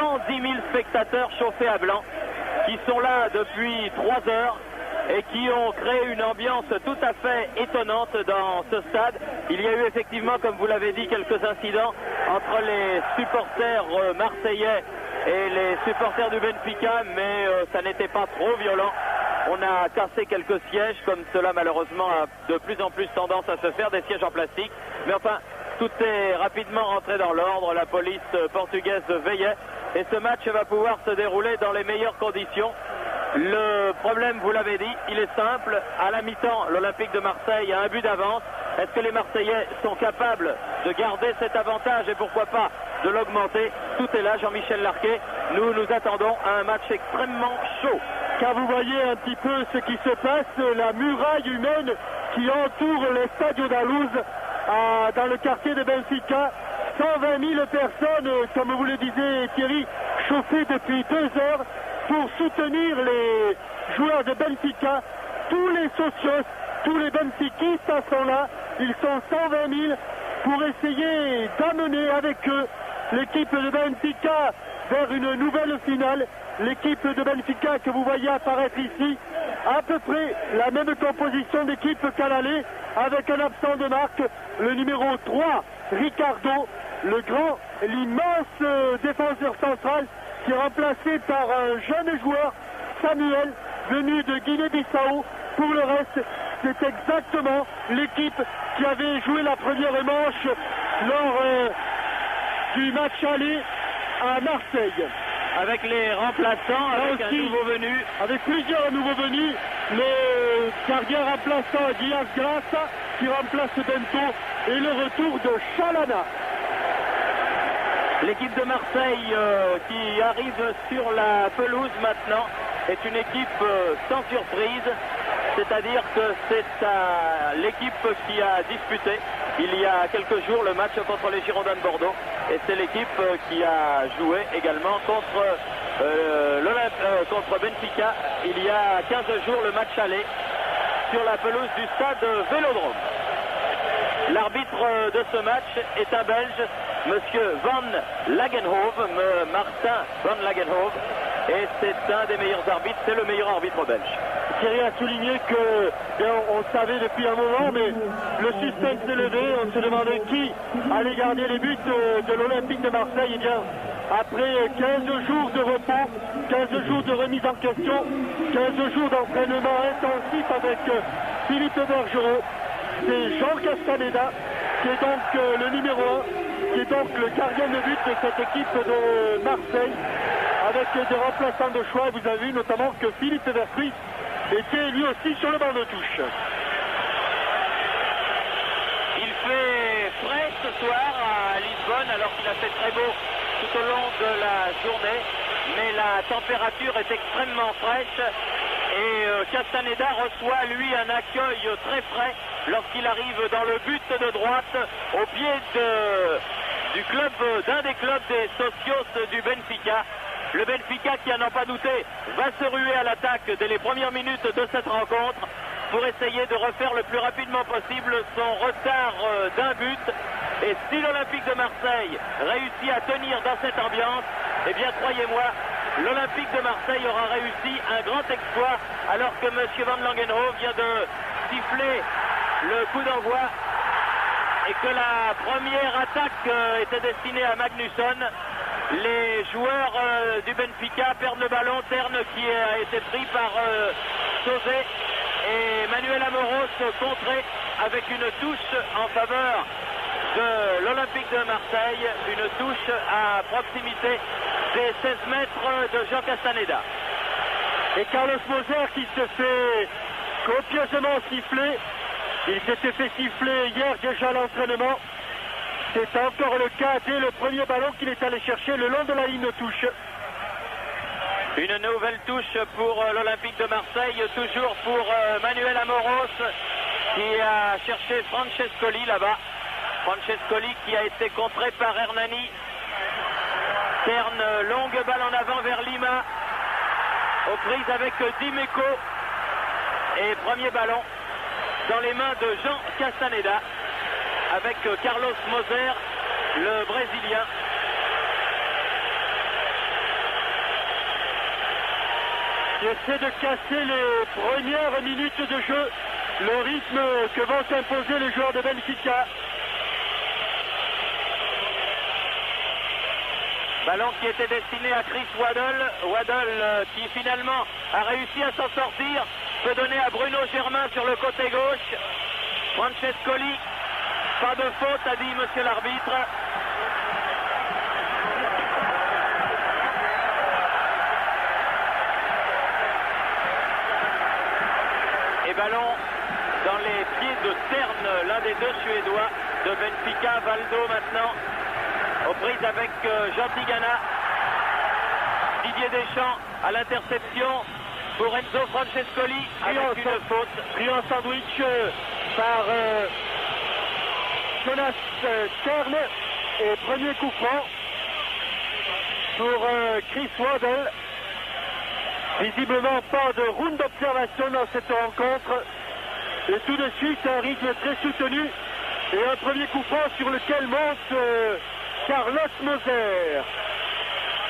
110 000 spectateurs chauffés à blanc qui sont là depuis 3 heures et qui ont créé une ambiance tout à fait étonnante dans ce stade. Il y a eu effectivement, comme vous l'avez dit, quelques incidents entre les supporters marseillais et les supporters du Benfica, mais ça n'était pas trop violent. On a cassé quelques sièges, comme cela malheureusement a de plus en plus tendance à se faire, des sièges en plastique. Mais enfin, tout est rapidement rentré dans l'ordre, la police portugaise veillait et ce match va pouvoir se dérouler dans les meilleures conditions. Le problème, vous l'avez dit, il est simple. À la mi-temps, l'Olympique de Marseille a un but d'avance. Est-ce que les Marseillais sont capables de garder cet avantage et pourquoi pas de l'augmenter? Tout est là, Jean-Michel Larquet. Nous attendons à un match extrêmement chaud. Car vous voyez un petit peu ce qui se passe, la muraille humaine qui entoure le Stadio da Luz dans le quartier de Benfica. 120 000 personnes, comme vous le disiez Thierry, chauffées depuis 2 heures pour soutenir les joueurs de Benfica. Tous les socios, tous les benfiquistes sont là. Ils sont 120 000 pour essayer d'amener avec eux l'équipe de Benfica vers une nouvelle finale. L'équipe de Benfica que vous voyez apparaître ici, à peu près la même composition d'équipe qu'à l'aller, avec un absent de marque, le numéro 3, Ricardo, le grand, l'immense défenseur central, qui est remplacé par un jeune joueur, Samuel, venu de Guinée-Bissau. Pour le reste, c'est exactement l'équipe qui avait joué la première manche lors du match aller à Marseille. Avec les remplaçants, avec un nouveau venu. Avec plusieurs nouveaux venus, le gardien remplaçant Diaz Grassa qui remplace Bento et le retour de Chalana. L'équipe de Marseille qui arrive sur la pelouse maintenant est une équipe sans surprise, c'est-à-dire que c'est l'équipe qui a disputé il y a quelques jours le match contre les Girondins de Bordeaux et c'est l'équipe qui a joué également contre Benfica il y a 15 jours le match aller sur la pelouse du stade Vélodrome. L'arbitre de ce match est un Belge, Monsieur Van Lagenhove, Martin Van Lagenhove, et c'est un des meilleurs arbitres, c'est le meilleur arbitre belge. Thierry a souligné que, bien, on savait depuis un moment, mais le suspense s'est levé, on se demandait qui allait garder les buts de l'Olympique de Marseille. Et bien, après 15 jours de repos, 15 jours de remise en question, 15 jours d'entraînement intensif avec Philippe Bergerot, c'est Jean Castaneda qui est donc le numéro 1, qui est donc le gardien de but de cette équipe de Marseille, avec des remplaçants de choix. Vous avez vu notamment que Philippe Vercruis était lui aussi sur le banc de touche. Il fait frais ce soir à Lisbonne alors qu'il a fait très beau tout au long de la journée, mais la température est extrêmement fraîche et Castaneda reçoit lui un accueil très frais lorsqu'il arrive dans le but de droite au pied du club, d'un des clubs des socios du Benfica. Le Benfica qui, à n'en pas douter, va se ruer à l'attaque dès les premières minutes de cette rencontre pour essayer de refaire le plus rapidement possible son retard d'un but. Et si l'Olympique de Marseille réussit à tenir dans cette ambiance, eh bien croyez-moi, l'Olympique de Marseille aura réussi un grand exploit alors que M. Van Langenhove vient de siffler le coup d'envoi et que la première attaque était destinée à Magnusson. Les joueurs du Benfica perdent le ballon, Terne qui a été pris par Sosé et Manuel Amoros contré avec une touche en faveur de l'Olympique de Marseille, une touche à proximité des 16 mètres de Jean Castaneda. Et Carlos Moser qui se fait copieusement siffler, il s'était fait siffler hier déjà à l'entraînement. C'est encore le cas dès le premier ballon qu'il est allé chercher le long de la ligne de touche. Une nouvelle touche pour l'Olympique de Marseille, toujours pour Manuel Amoros qui a cherché Francescoli là-bas. Francescoli qui a été contré par Hernani. Terne, longue balle en avant vers Lima, aux prises avec Dimeco. Et premier ballon dans les mains de Jean Castaneda, avec Carlos Moser, le Brésilien. qui essaie de casser les premières minutes de jeu, le rythme que vont s'imposer les joueurs de Benfica. Ballon qui était destiné à Chris Waddle. Waddle qui finalement a réussi à s'en sortir. Peut donner à Bruno Germain sur le côté gauche. Francescoli, pas de faute, a dit monsieur l'arbitre. Et ballon dans les pieds de Terne, l'un des deux Suédois de Benfica. Valdo maintenant aux prises avec Jean Tigana. Didier Deschamps à l'interception pour Enzo Francescoli avec une faute. Pris en sandwich par Jonas Terne et premier coup franc pour Chris Waddle. Visiblement pas de round d'observation dans cette rencontre. Et tout de suite un rythme très soutenu et un premier coup franc sur lequel monte Carlos Moser.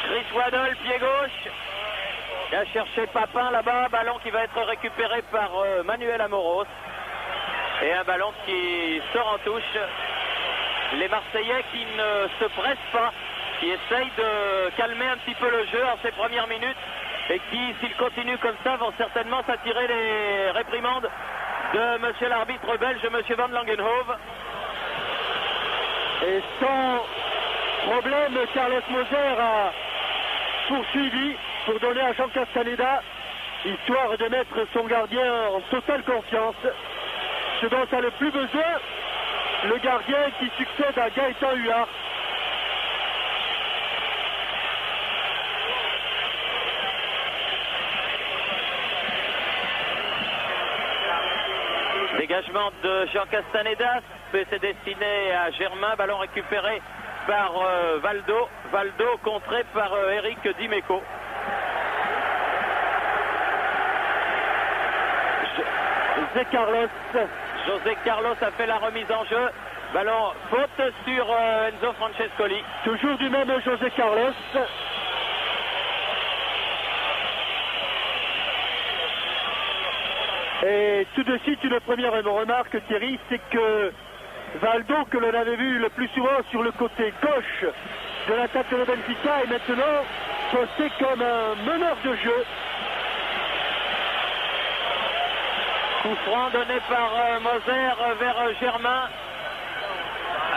Chris Waddle, pied gauche. Il a cherché Papin là-bas, ballon qui va être récupéré par Manuel Amoros. Et un ballon qui sort en touche. Les Marseillais qui ne se pressent pas, qui essayent de calmer un petit peu le jeu en ces premières minutes et qui, s'ils continuent comme ça, vont certainement s'attirer les réprimandes de monsieur l'arbitre belge, monsieur Van Langenhove. Et sans problème, Carlos Moser a poursuivi pour donner à Jean Castaneda, histoire de mettre son gardien en totale confiance. Ce dont a le plus besoin, le gardien qui succède à Gaëtan Huard. Dégagement de Jean Castaneda, c'est destiné à Germain, ballon récupéré par Valdo. Valdo contré par Eric Dimeco. José Carlos a fait la remise en jeu. Ballon faute sur Enzo Francescoli. Toujours du même José Carlos. Et tout de suite, une première remarque, Thierry, c'est que Valdo, que l'on avait vu le plus souvent sur le côté gauche de l'attaque de Benfica, est maintenant posté comme un meneur de jeu. Coup franc donné par Moser vers Germain.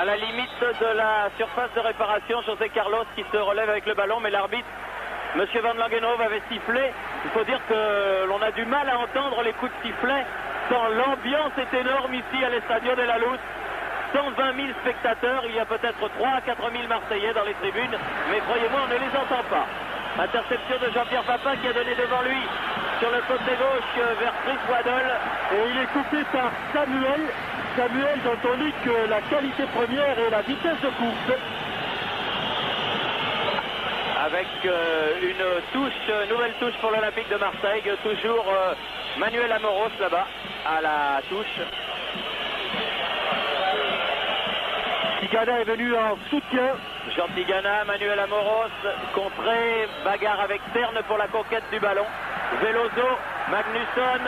À la limite de la surface de réparation, José Carlos qui se relève avec le ballon, mais l'arbitre, monsieur Van Langenhove, avait sifflé. Il faut dire que l'on a du mal à entendre les coups de sifflet, tant l'ambiance est énorme ici à l'Estadio de la Luz. 120 000 spectateurs, il y a peut-être 3 à 4 000 Marseillais dans les tribunes, mais croyez-moi, on ne les entend pas. Interception de Jean-Pierre Papin qui a donné devant lui sur le côté gauche vers Chris Waddle. Et il est coupé par Samuel. Samuel dont on dit que la qualité première est la vitesse de course. Avec une touche, nouvelle touche pour l'Olympique de Marseille. Toujours Manuel Amoros là-bas à la touche. Tigana est venu en soutien. Jean Tigana, Manuel Amoros, contré, bagarre avec Terne pour la conquête du ballon. Veloso, Magnusson,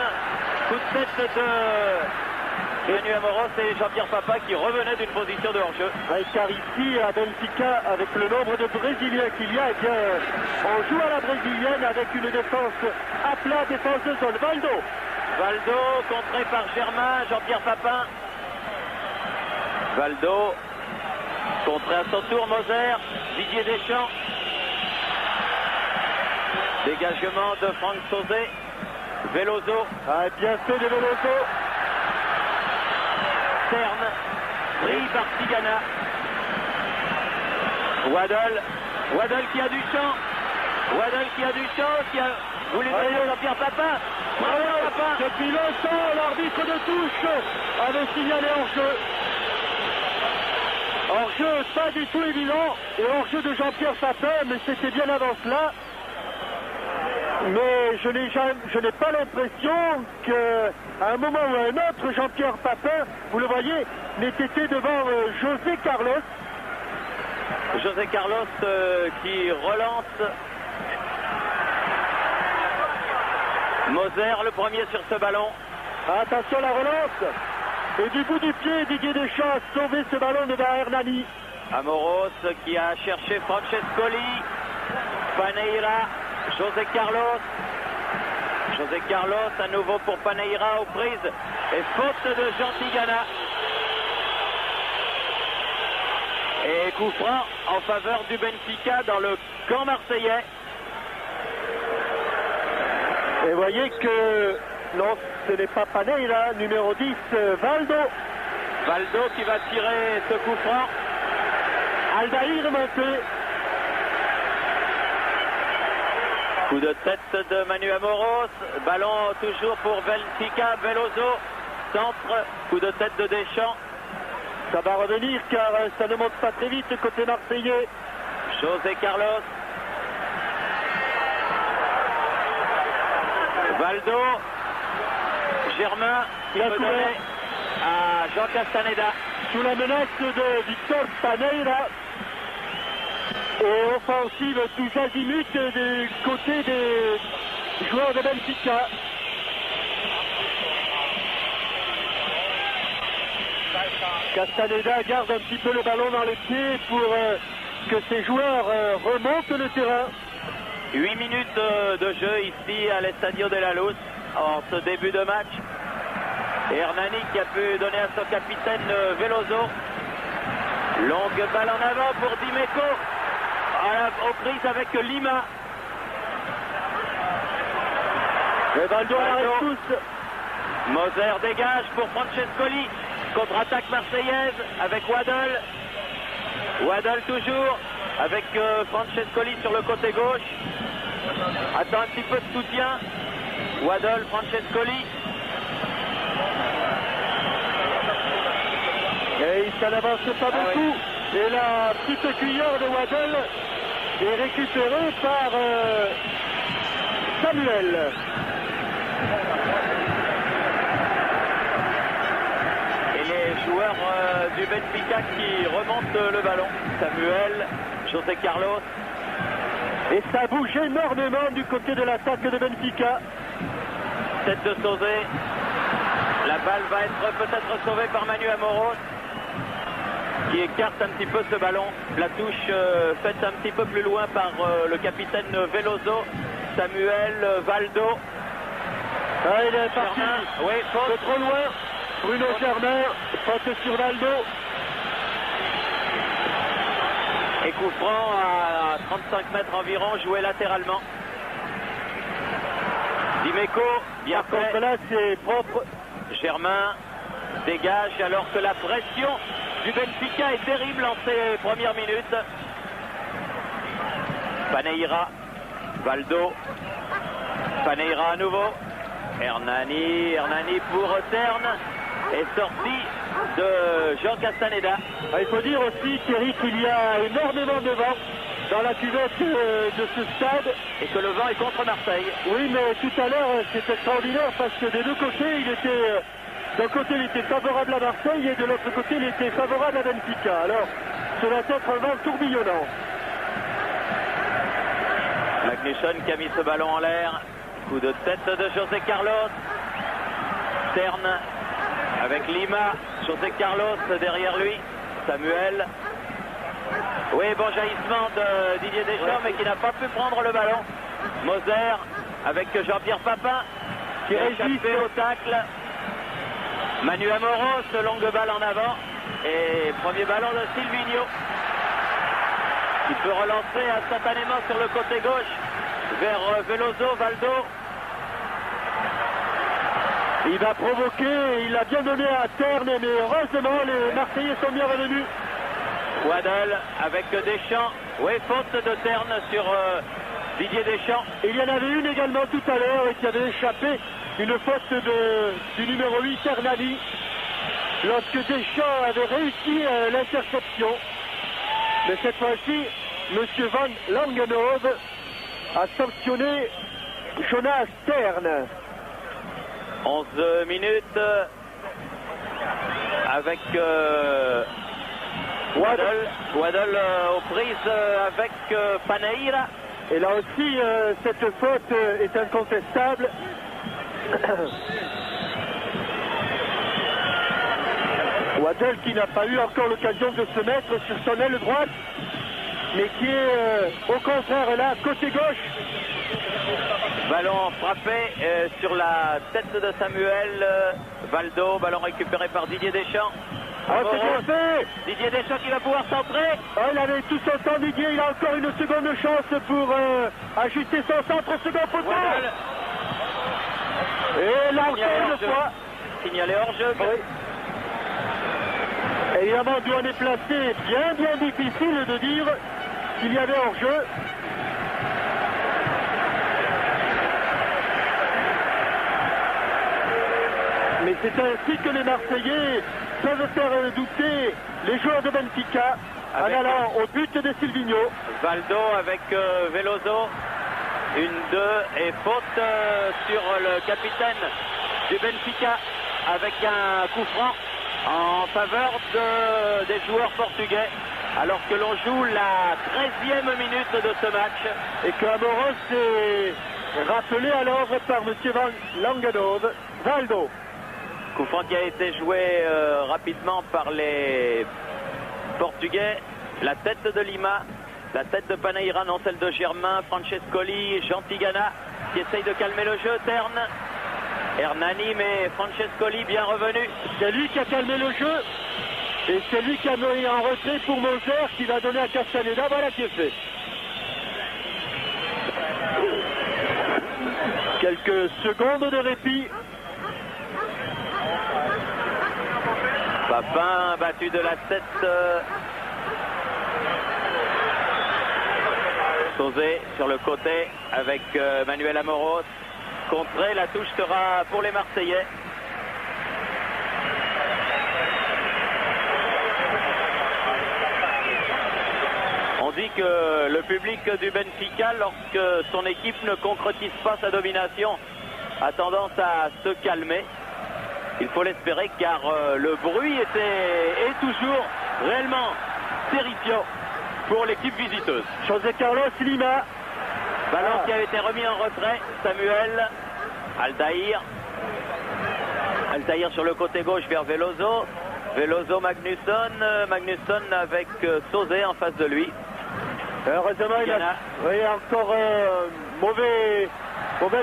coup de tête de Manuel Amoros et Jean-Pierre Papin qui revenait d'une position de hors-jeu. Car ici à Benfica, avec le nombre de Brésiliens qu'il y a, eh bien, on joue à la brésilienne avec une défense à plat, défense de zone. Valdo, contré par Germain, Jean-Pierre Papin. Valdo, contré à son tour Moser, Didier Deschamps. Dégagement de Franck Sauzet. Veloso. Bien fait de Veloso. Terne, pris par Tigana. Waddle qui a du champ. Qui a voulu donner Jean-Pierre Papin. Bravo Papin. Depuis longtemps, l'arbitre de touche avait signalé hors-jeu. Hors-jeu pas du tout évident. Et hors-jeu de Jean-Pierre Papin, mais c'était bien avant cela. Mais je n'ai pas l'impression qu'à un moment ou à un autre, Jean-Pierre Papin, vous le voyez, n'ait été devant José Carlos. José Carlos qui relance. Moser le premier sur ce ballon. Attention la relance. Et du bout du pied, Didier Deschamps a sauvé ce ballon devant Hernani. Amoros qui a cherché Francescoli. Paneira, José Carlos. José Carlos à nouveau pour Paneira aux prises. Et faute de Jean Tigana. Et coup franc en faveur du Benfica dans le camp marseillais. Et voyez que non, ce n'est pas Paneira, numéro 10, Valdo. Valdo qui va tirer ce coup franc. Aldaïr monté. Coup de tête de Manu Amoros. Ballon toujours pour Benfica. Veloso. Centre. Coup de tête de Deschamps. Ça va revenir car ça ne monte pas très vite côté marseillais. José Carlos. Valdo. Germain qui peut donner à Jean Castaneda. Sous la menace de Victor Paneira. Et offensive tous azimuts du côté des joueurs de Benfica. Castaneda garde un petit peu le ballon dans les pieds pour que ses joueurs remontent le terrain. 8 minutes de jeu ici à l'Estadio de la Luz en ce début de match. Et Hernani qui a pu donner à son capitaine Veloso. Longue balle en avant pour Dimeco. Aux prises avec Lima. Et Valdo arrête tous. Moser dégage pour Francescoli. Contre-attaque marseillaise avec Waddle. Waddle toujours avec Francescoli sur le côté gauche. Attend un petit peu de soutien. Waddle, Francescoli. Et ça n'avance pas beaucoup. Oui. Et la petite cuillère de Waddle est récupérée par Samuel. Et les joueurs du Benfica qui remontent le ballon. Samuel, José Carlos. Et ça bouge énormément du côté de l'attaque de Benfica. Tête de Sauzé. La balle va être peut-être sauvée par Manu Amoros, qui écarte un petit peu ce ballon. La touche faite un petit peu plus loin par le capitaine Veloso. Samuel, Valdo. Ah, il est parti. Oui, faute. Trop loin. Bruno Germain, faute sur Valdo. Et coup franc à 35 mètres environ, joué latéralement. Dimeco, bien fait. Contre là, c'est propre. Germain dégage alors que la pression du Benfica est terrible en ces premières minutes. Paneira, Valdo, Paneira à nouveau. Hernani pour Terne est sorti de Jean Castaneda. Il faut dire aussi, Thierry, qu'il y a énormément de vent dans la cuvette de ce stade. Et que le vent est contre Marseille. Oui, mais tout à l'heure, c'est extraordinaire parce que des deux côtés, d'un côté, il était favorable à Marseille et de l'autre côté, il était favorable à Benfica. Alors, ça va être un vent tourbillonnant. Magnusson qui a mis ce ballon en l'air. Coup de tête de José Carlos. Terne avec Lima. José Carlos derrière lui. Samuel. Oui, bon jaillissement de Didier Deschamps, mais qui n'a pas pu prendre le ballon. Moser avec Jean-Pierre Papin qui a échappé au tacle. Manu Amoros, longue balle en avant. Et premier ballon de Silvinho. Il peut relancer instantanément sur le côté gauche vers Veloso, Valdo. Il va provoquer, il a bien donné à Terne, mais heureusement les Marseillais sont bien revenus. Waddle avec Deschamps. Oui, faute de Terne sur Didier Deschamps. Il y en avait une également tout à l'heure et qui avait échappé, une faute du numéro 8, Hernani, lorsque Deschamps avait réussi l'interception. Mais cette fois-ci, M. Van Langenhove a sanctionné Jonas Terne. 11 minutes avec Waddle aux prises avec Paneira. Et là aussi, cette faute est incontestable. Waddell qui n'a pas eu encore l'occasion de se mettre sur son aile droite, mais qui est au contraire là, côté gauche. Ballon frappé sur la tête de Samuel. Valdo, ballon récupéré par Didier Deschamps. Ah, c'est bien fait. Didier Deschamps qui va pouvoir centrer. Ah, il avait tout son temps, Didier, il a encore une seconde chance pour ajuster son centre au second poteau. Et là encore une fois. Signalé hors-jeu. Oui. Évidemment, d'où on est placé, bien difficile de dire qu'il y avait hors-jeu. Mais c'est ainsi que les Marseillais peuvent faire douter les joueurs de Benfica en allant au but de Silvinho. Valdo avec Veloso. 1-2 et faute sur le capitaine du Benfica avec un coup franc en faveur des joueurs portugais, alors que l'on joue la 13e minute de ce match. Et que Amoros est rappelé à l'ordre par M. Van Langenhove. Valdo. Coup franc qui a été joué rapidement par les Portugais. La tête de Lima, la tête de Paneira, non celle de Germain, Francescoli, Jean Tigana qui essaye de calmer le jeu, Terne. Hernani, mais Francescoli bien revenu. C'est lui qui a calmé le jeu. Et c'est lui qui a mis en retrait pour Moser, qui va donner à Castaneda. Voilà qui est fait. Quelques secondes de répit. Papin battu de la tête. Sauzé sur le côté avec Manuel Amoros. Contré, la touche sera pour les Marseillais. On dit que le public du Benfica, lorsque son équipe ne concrétise pas sa domination, a tendance à se calmer. Il faut l'espérer car le bruit est toujours réellement terrifiant pour l'équipe visiteuse. José Carlos Lima. Ballon qui a été remis en retrait. Samuel. Altaïr. Altaïr sur le côté gauche vers Veloso. Veloso, Magnusson. Magnusson avec Sauzé en face de lui. Heureusement, il a encore mauvaise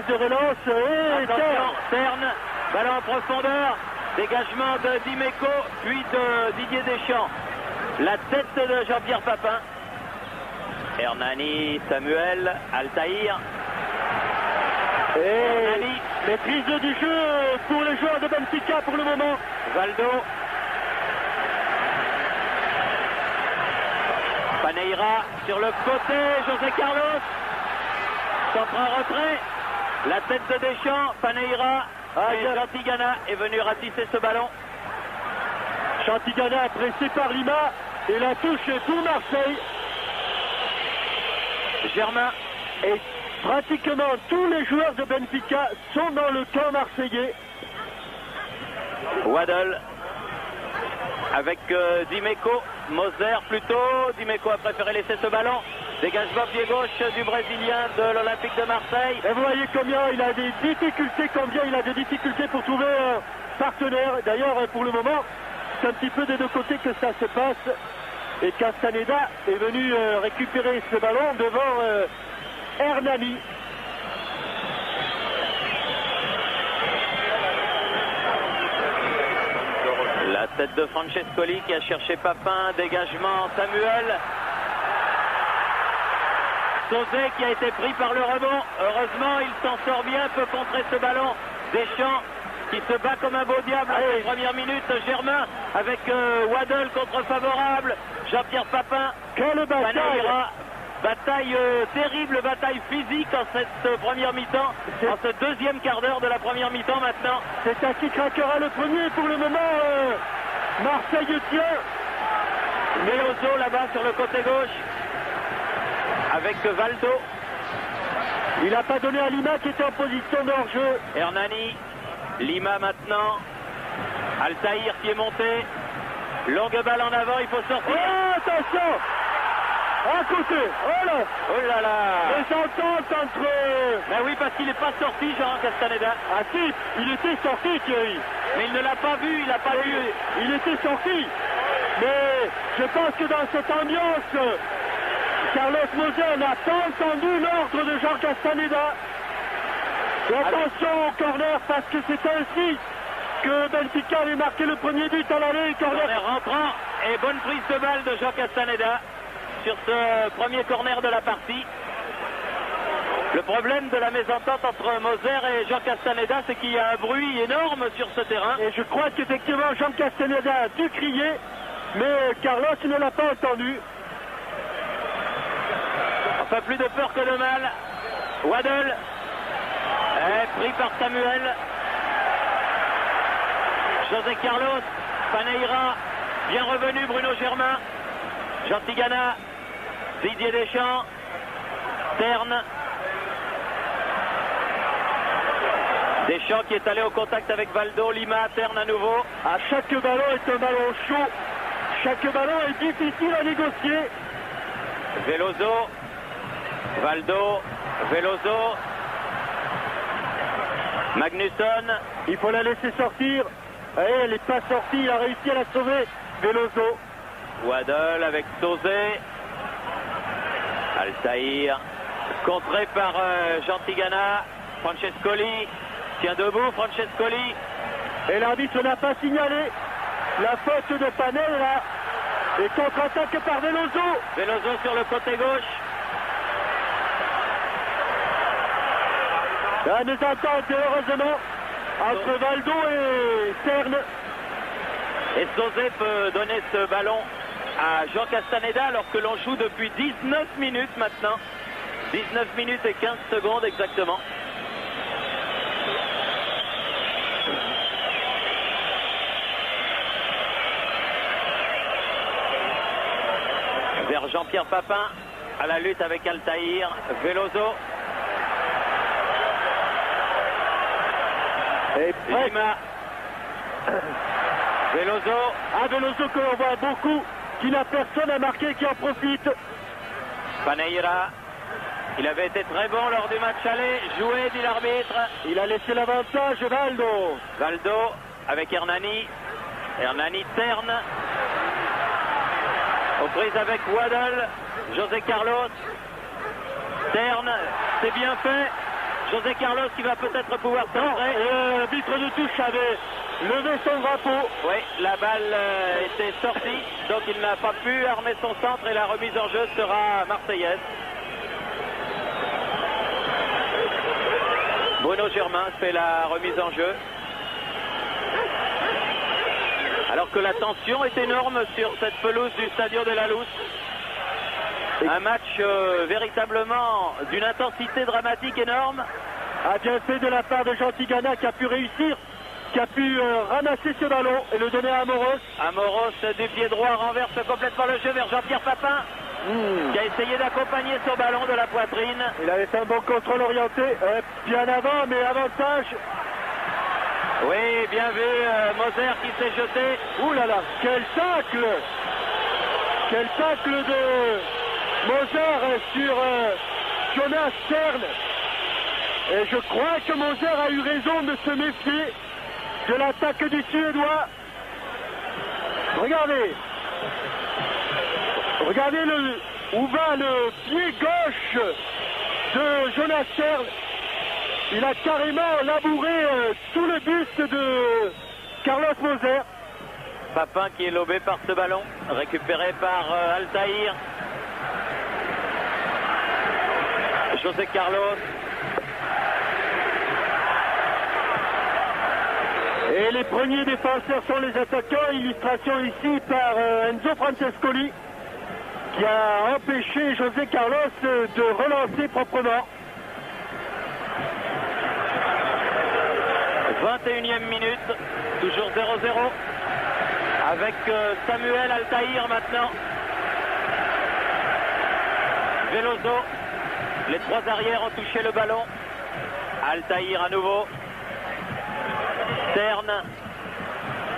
de relance. Et attention, Terne. Ballon en profondeur. Dégagement de Dimeco, puis de Didier Deschamps. La tête de Jean-Pierre Papin. Hernani, Samuel, Altaïr. Et Hernani. Maîtrise du jeu pour les joueurs de Benfica pour le moment. Valdo. Paneira sur le côté, José Carlos. Centre en retrait. La tête de Deschamps, Paneira. Et Jean Tigana est venu ratisser ce ballon. Jean Tigana pressé par Lima. Et la touche pour Marseille. Germain. Et pratiquement tous les joueurs de Benfica sont dans le camp marseillais. Waddle avec Dimeco, Moser plutôt. Dimeco a préféré laisser ce ballon. Dégagement pied gauche du Brésilien de l'Olympique de Marseille. Et vous voyez combien il a des difficultés pour trouver un partenaire. D'ailleurs, pour le moment, c'est un petit peu des deux côtés que ça se passe. Et Castaneda est venu récupérer ce ballon devant Hernani. La tête de Francescoli qui a cherché Papin, dégagement Samuel. Sauzé qui a été pris par le rebond. Heureusement, il s'en sort bien, peut contrer ce ballon. Deschamps qui se bat comme un beau diable. Allez, première minute, Germain avec Waddle contre favorable. Jean-Pierre Papin. Quelle bataille! Paneira. Bataille terrible, bataille physique en cette première mi-temps, en ce deuxième quart d'heure de la première mi-temps maintenant. C'est un qui craquera le premier pour le moment. Marseille tient. Veloso là-bas sur le côté gauche avec Valdo. Il n'a pas donné à Lima qui était en position de hors-jeu. Hernani, Lima maintenant. Altaïr qui est monté. Longue balle en avant, il faut sortir. Oh, attention! À côté, voilà. Oh là là. Les ententes entre... Ben oui, parce qu'il n'est pas sorti, Jean Castaneda. Ah si, il était sorti, Thierry. Mais il ne l'a pas vu, il n'a pas vu. Il était sorti. Mais je pense que dans cette ambiance, Carlos Moser n'a pas entendu l'ordre de Jean Castaneda. Et attention au corner, parce que c'est ainsi que Benfica avait marqué le premier but à l'aller. Corner rentrant et bonne prise de balle de Jean Castaneda sur ce premier corner de la partie. Le problème de la mésentente entre Moser et Jean Castaneda, c'est qu'il y a un bruit énorme sur ce terrain. Et je crois qu'effectivement Jean Castaneda a dû crier, mais Carlos ne l'a pas entendu. Enfin, plus de peur que de mal. Waddle est pris par Samuel. José Carlos, Paneira, bien revenu Bruno Germain, Jean Tigana, Didier Deschamps, Terne. Deschamps qui est allé au contact avec Valdo, Lima, Terne à nouveau. À chaque ballon est un ballon chaud, chaque ballon est difficile à négocier. Veloso, Valdo, Veloso, Magnusson. Il faut la laisser sortir. Et elle n'est pas sortie, il a réussi à la sauver. Veloso. Waddle avec Sauzé. Altaïr. Contré par Jean Tigana. Francescoli. Tient debout, Francescoli. Et l'arbitre n'a pas signalé la faute de Panella. Et contre-attaque par Veloso. Veloso sur le côté gauche. La mésentente, heureusement, entre Valdo et Terne. Et Sauzé peut donner ce ballon à Jean Castaneda alors que l'on joue depuis 19 minutes maintenant. 19 minutes et 15 secondes exactement. Vers Jean-Pierre Papin à la lutte avec Altaïr. Veloso. Et Lima. Veloso. Un Veloso que l'on voit beaucoup, qui n'a personne à marquer, qui en profite. Paneira. Il avait été très bon lors du match aller. Joué, dit l'arbitre. Il a laissé l'avantage, Valdo. Valdo avec Hernani. Hernani, Terne. Aux prises avec Waddle. José Carlos. Terne. C'est bien fait. José Carlos qui va peut-être pouvoir centrer. L'arbitre de touche avait levé son drapeau. Oui, la balle était sortie, donc il n'a pas pu armer son centre et la remise en jeu sera marseillaise. Bruno Germain fait la remise en jeu. Alors que la tension est énorme sur cette pelouse du Stadio de la Luz. Un match véritablement d'une intensité dramatique énorme. A bien fait de la part de Jean Tigana qui a pu réussir, qui a pu ramasser ce ballon et le donner à Amoros. Amoros du pied droit renverse complètement le jeu vers Jean-Pierre Papin qui a essayé d'accompagner son ballon de la poitrine. Il avait fait un bon contrôle orienté, bien avant, mais avantage. Oui, bien vu, Moser qui s'est jeté. Ouh là là, quel tacle! Quel tacle de Moser sur Jonas Terne. Et je crois que Moser a eu raison de se méfier de l'attaque du Suédois. Regardez. Regardez où va le pied gauche de Jonas Terne. Il a carrément labouré tout le buste de Carlos Moser. Papin qui est lobé par ce ballon, récupéré par Altaïr. José Carlos. Et les premiers défenseurs sont les attaquants. Illustration ici par Enzo Francescoli qui a empêché José Carlos de relancer proprement. 21e minute, toujours 0-0 avec Samuel Altaïr maintenant. Veloso, les trois arrières ont touché le ballon. Altaïr à nouveau. Terne,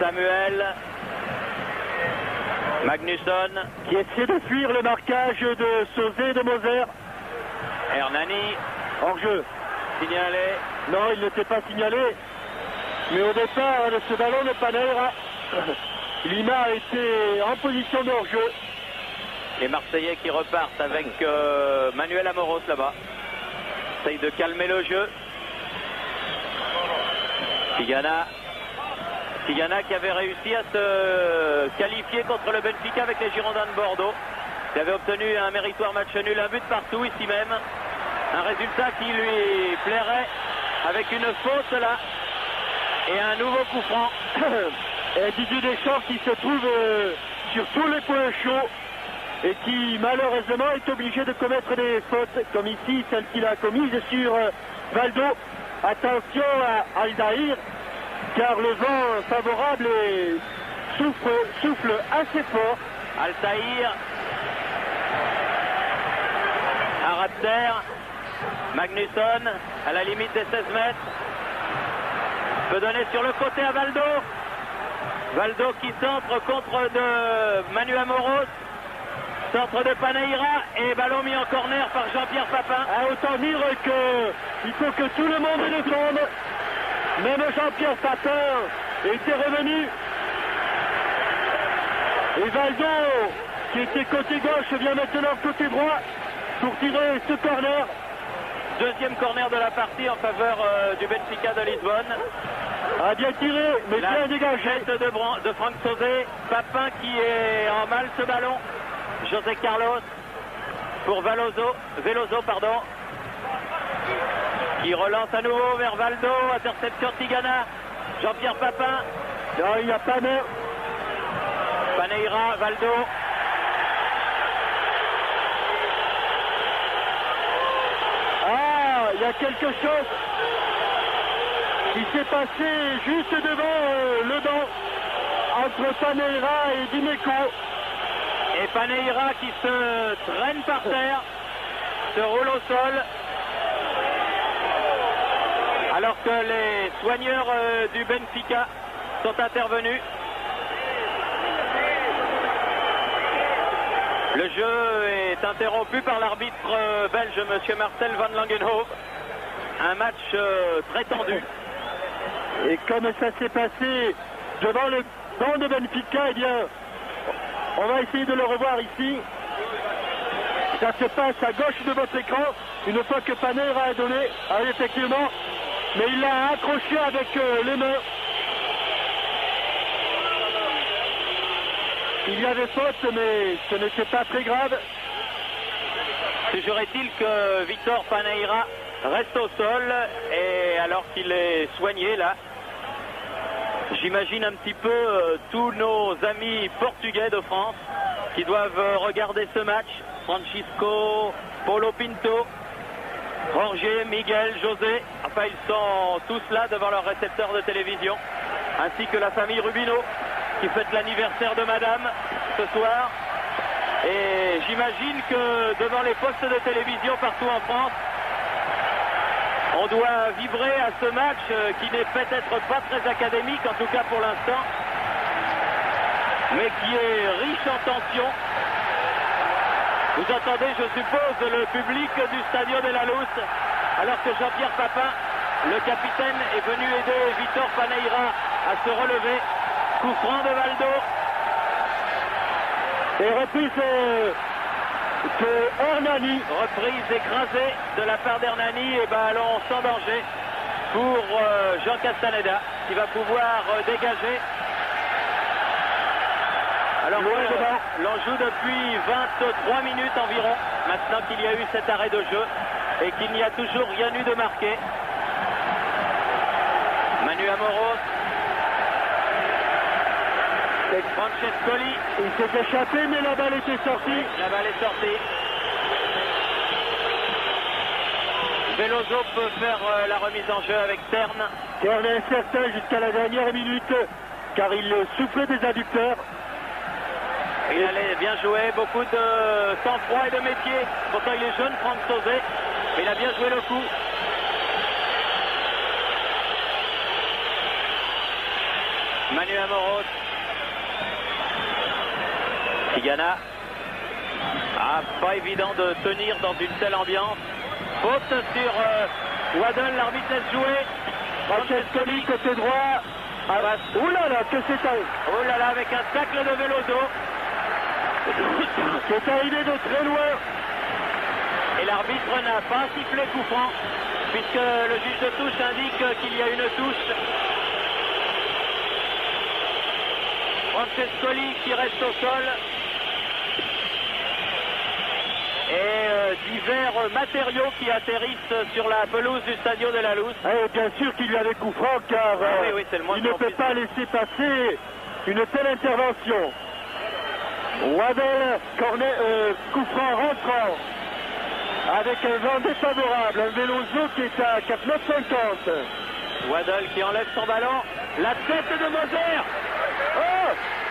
Samuel, Magnusson. Qui essaie de fuir le marquage de Sauzé et de Moser. Hernani. Hors-jeu. Signalé. Non, il n'était pas signalé. Mais au départ de ce ballon de Paneira, Lima était en position de hors-jeu. Les Marseillais qui repartent avec Manuel Amoros là-bas. Essaye de calmer le jeu. Tigana qui avait réussi à se qualifier contre le Benfica avec les Girondins de Bordeaux. Il avait obtenu un méritoire match nul, un but partout ici même. Un résultat qui lui plairait avec une faute là et un nouveau coup franc. Et Didier Deschamps qui se trouve sur tous les points chauds et qui malheureusement est obligé de commettre des fautes comme ici, celle qu'il a commise sur Valdo. Attention à Aldaïr, car le vent favorable souffle assez fort. Altaïr, Arabter, Magnusson à la limite des 16 mètres. Peut donner sur le côté à Valdo. Valdo qui centre contre de Manu Amoros. Centre de Paneira et ballon mis en corner par Jean-Pierre Papin. Autant dire qu'il faut que tout le monde défende. Même Jean-Pierre Papin était revenu. Et Valdo, qui était côté gauche, vient maintenant côté droit pour tirer ce corner. Deuxième corner de la partie en faveur du Benfica de Lisbonne. A bien tiré, mais bien dégagé. De Franck Sauzé. Papin qui est en mal ce ballon. José Carlos pour Veloso, qui relance à nouveau vers Valdo. Interception Tigana. Jean-Pierre Papin. Non, il n'y a pas de... Paneira, Valdo. Ah, il y a quelque chose qui s'est passé juste devant le banc entre Paneira et Dimeco. Et Paneira qui se traîne par terre, se roule au sol, alors que les soigneurs du Benfica sont intervenus. Le jeu est interrompu par l'arbitre belge, M. Marcel van Langenhoven. Un match très tendu. Et comme ça s'est passé devant le banc de Benfica, eh bien, on va essayer de le revoir ici. Ça se passe à gauche de votre écran, une fois que Paneira a donné, effectivement, mais il l'a accroché avec les mains. Il y avait faute, mais ce n'était pas très grave. Toujours est-il que Victor Paneira reste au sol, et alors qu'il est soigné là, j'imagine un petit peu tous nos amis portugais de France qui doivent regarder ce match. Francisco, Paulo Pinto, Jorge, Miguel, José, enfin ils sont tous là devant leur récepteur de télévision, ainsi que la famille Rubino qui fête l'anniversaire de Madame ce soir. Et j'imagine que devant les postes de télévision partout en France, on doit vibrer à ce match qui n'est peut-être pas très académique, en tout cas pour l'instant, mais qui est riche en tension. Vous entendez, je suppose, le public du Stadio de la Luz, alors que Jean-Pierre Papin, le capitaine, est venu aider Victor Paneira à se relever. Coup franc de Valdo. Et reprise de Hernani. Reprise écrasée de la part d'Hernani et ballon sans danger pour Jean Castaneda qui va pouvoir dégager. Alors l'on joue depuis 23 minutes environ, maintenant qu'il y a eu cet arrêt de jeu et qu'il n'y a toujours rien eu de marqué. Manu Amoros. Francescoli. Il s'est échappé, mais la balle était sortie. La balle est sortie. Veloso peut faire la remise en jeu avec Terne. Terne est incertain jusqu'à la dernière minute, car il soufflait des adducteurs. Il allait bien jouer, beaucoup de sang-froid et de métier. Pourtant il est jeune, Franck Sauzé, mais il a bien joué le coup. Manu Amoros. Tigana. Ah, pas évident de tenir dans une telle ambiance. Faute sur Waddle, l'arbitre laisse jouer. Francescoli côté droit. Ah, ouh là là, que c'est arrivé. Oh là là, avec un tacle de Veloso. C'est arrivé de très loin. Et l'arbitre n'a pas sifflé coup franc, puisque le juge de touche indique qu'il y a une touche. Francescoli qui reste au sol. Et divers matériaux qui atterrissent sur la pelouse du Stadio della Luz. Et bien sûr qu'il y a des coups francs, car il ne peut pas laisser passer une telle intervention. Waddle, coup franc rentrant, avec un vent défavorable, un Veloso qui est à 4,50. Waddle qui enlève son ballon, la tête de Moser.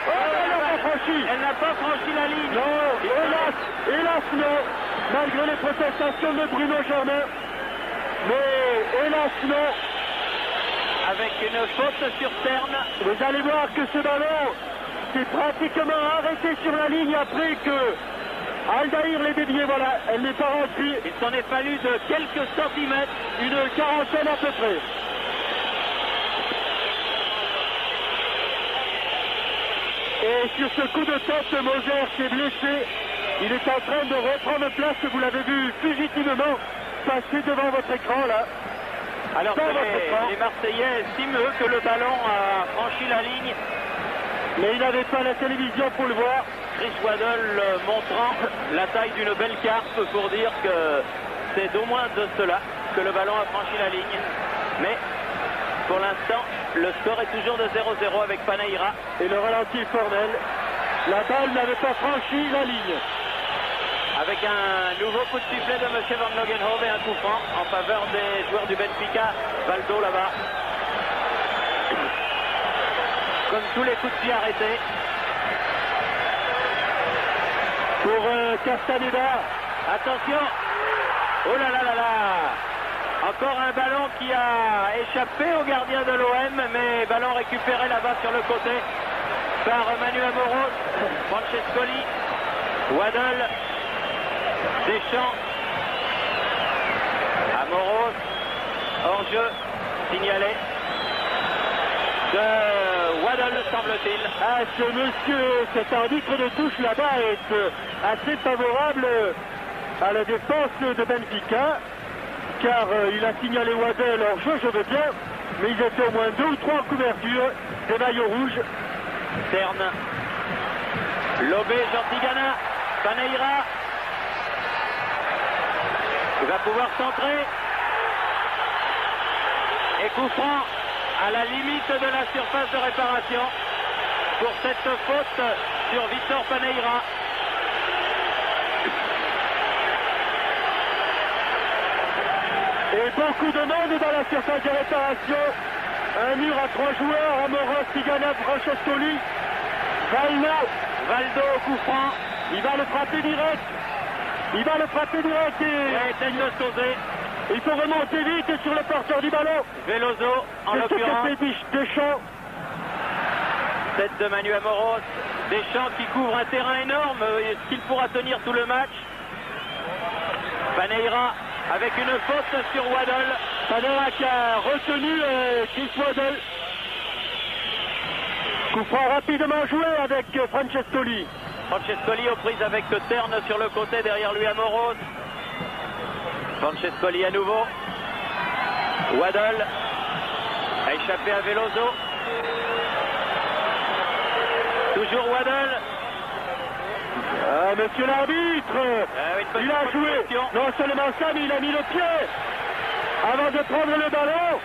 Elle n'a pas franchi. Elle n'a pas franchi la ligne. Non, hélas non, malgré les protestations de Bruno Germain. Mais hélas non. Avec une faute sur Terne. Vous allez voir que ce ballon s'est pratiquement arrêté sur la ligne après que Aldaïr l'ait dévié. Voilà, elle n'est pas rentrée. Il s'en est fallu de quelques centimètres, une quarantaine à peu près. Et sur ce coup de tête, Moser s'est blessé. Il est en train de reprendre place. Vous l'avez vu fugitivement passer devant votre écran là. Alors que les Marseillais estiment eux que le ballon a franchi la ligne. Mais il n'avait pas la télévision pour le voir. Chris Waddle montrant la taille d'une belle carpe pour dire que c'est d'au moins de cela que le ballon a franchi la ligne. Mais pour l'instant, le score est toujours de 0-0 avec Paneira. Et le ralenti formel. La balle n'avait pas franchi la ligne. Avec un nouveau coup de sifflet de M. Van Logenhove et un coup franc en faveur des joueurs du Benfica. Valdo là-bas. Comme tous les coups de pied arrêtés. Pour Castaneda. Attention. Oh là là là là. Encore un ballon qui a échappé au gardien de l'OM, mais ballon récupéré là-bas sur le côté par Manu Amoros, Francescoli, Waddle, Deschamps, Amoros, hors-jeu, signalé de Waddle, semble-t-il. Ah, ce monsieur, cet arbitre de touche là-bas est assez favorable à la défense de Benfica. Car il a signalé Waddle hors-jeu, je veux bien, mais ils étaient au moins 2 ou 3 en couverture des maillots rouges. Terne, Lobé, Jantigana, Paneira. Il va pouvoir centrer. Et coup franc à la limite de la surface de réparation pour cette faute sur Victor Paneira. Et beaucoup de monde dans la surface de réparation. Un mur à 3 joueurs, Amoros, Tigana, Francescoli, Valdo, coup franc. Il va le frapper direct. Il va le frapper direct et tête de Sauzé. il faut remonter vite sur le porteur du ballon. Veloso, en l'occurrence. Deschamps. Tête de Manu Amoros. Deschamps qui couvre un terrain énorme. Est-ce qu'il pourra tenir tout le match? Paneira avec une faute sur Waddle. Paneira qui a retenu Chris Waddle. Coup franc rapidement joué avec Francescoli. Francescoli aux prises avec Terne sur le côté, derrière lui Amoros. Francescoli à nouveau. Waddle a échappé à Veloso. Toujours Waddle. Ah, monsieur l'arbitre, il a joué. Non seulement ça, mais il a mis le pied avant de prendre le ballon.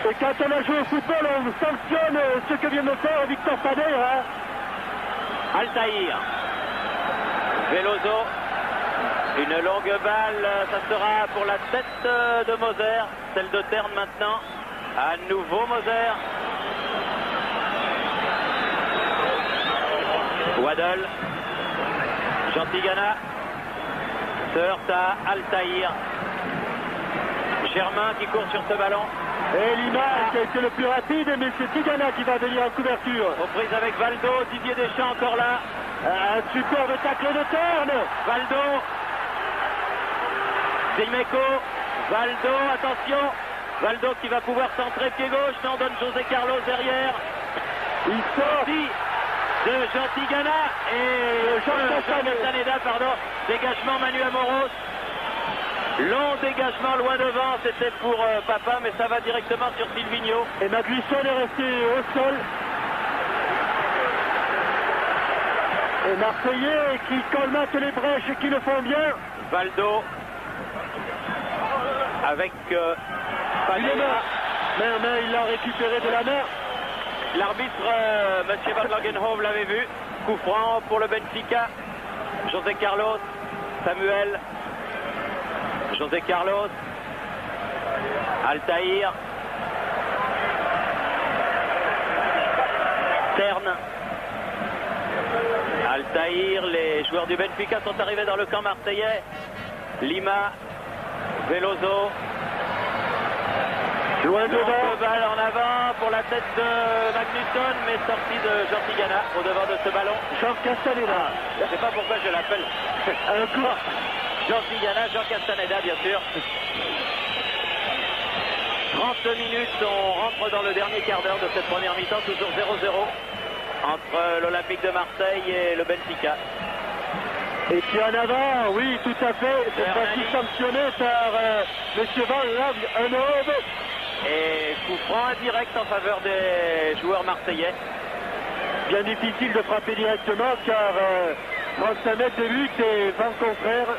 Et quand on a joué au football, on sanctionne ce que vient de faire Victor Paneira. Altaïr. Veloso. Une longue balle, ça sera pour la tête de Moser. Celle de Terne maintenant. À nouveau Moser. Waddle. Jantigana se heurte à Altaïr. Germain qui court sur ce ballon. Et l'image qui a été le plus rapide, mais c'est Tigana qui va venir en couverture. Aux prises avec Valdo, Didier Deschamps encore là. Un superbe tacle de Terne. Valdo. Dimeco. Valdo, attention. Valdo qui va pouvoir centrer pied gauche. Non, donne José Carlos derrière. Il sort. De Jean Tigana et Jean Castaneda, pardon. Dégagement Manu Amoros. Long dégagement loin devant, c'était pour Papa, mais ça va directement sur Silvino. Et Maguisson est resté au sol. Et Marseillais qui colmatent les brèches et qui le font bien. Valdo avec Panera. Mais il l'a récupéré de la mer. L'arbitre, M. Van Langenhoven, l'avait vu. Coup franc pour le Benfica. José Carlos, Samuel. José Carlos. Altaïr. Terne. Altaïr, les joueurs du Benfica sont arrivés dans le camp marseillais. Lima, Veloso. Loin devant. Deux balles en avant pour la tête de Magnusson, mais sortie de Jean Tigana au devant de ce ballon. Jean Castaneda. Je ne sais pas pourquoi je l'appelle. Un coup. Jean Tigana, Jean Castaneda, bien sûr. 30 minutes, on rentre dans le dernier quart d'heure de cette première mi-temps, toujours 0-0 entre l'Olympique de Marseille et le Benfica. Et puis en avant, oui, tout à fait. C'est parti sanctionné par M. Van Langenhoven. Et coup franc indirect en faveur des joueurs marseillais. Bien difficile de frapper directement car 35 mètres de but et 20 contraires.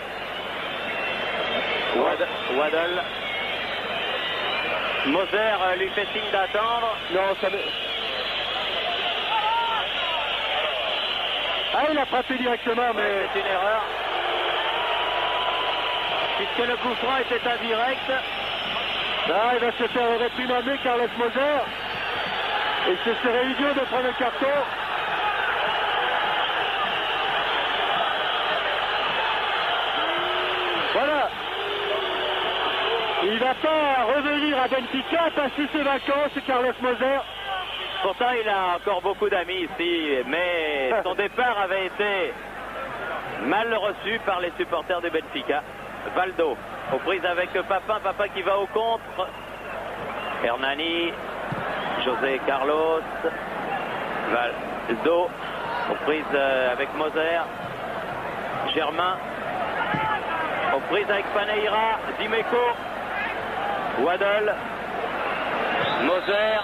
Waddle. Moser lui fait signe d'attendre. Non, ça me... Ah, il a frappé directement, mais... Ouais, c'est une erreur. Puisque le coup franc était indirect. Ah, il va se faire réprimander Carlos Moser. Et ce serait idiot de prendre le carton. Voilà. Il va pas revenir à Benfica, passer ses vacances, Carlos Moser. Pourtant, il a encore beaucoup d'amis ici, mais son départ avait été mal reçu par les supporters de Benfica. Valdo, aux prises avec Papa qui va au contre. Hernani, José Carlos, Valdo, aux prises avec Moser. Germain, aux prises avec Paneira, Dimeco, Waddle, Moser.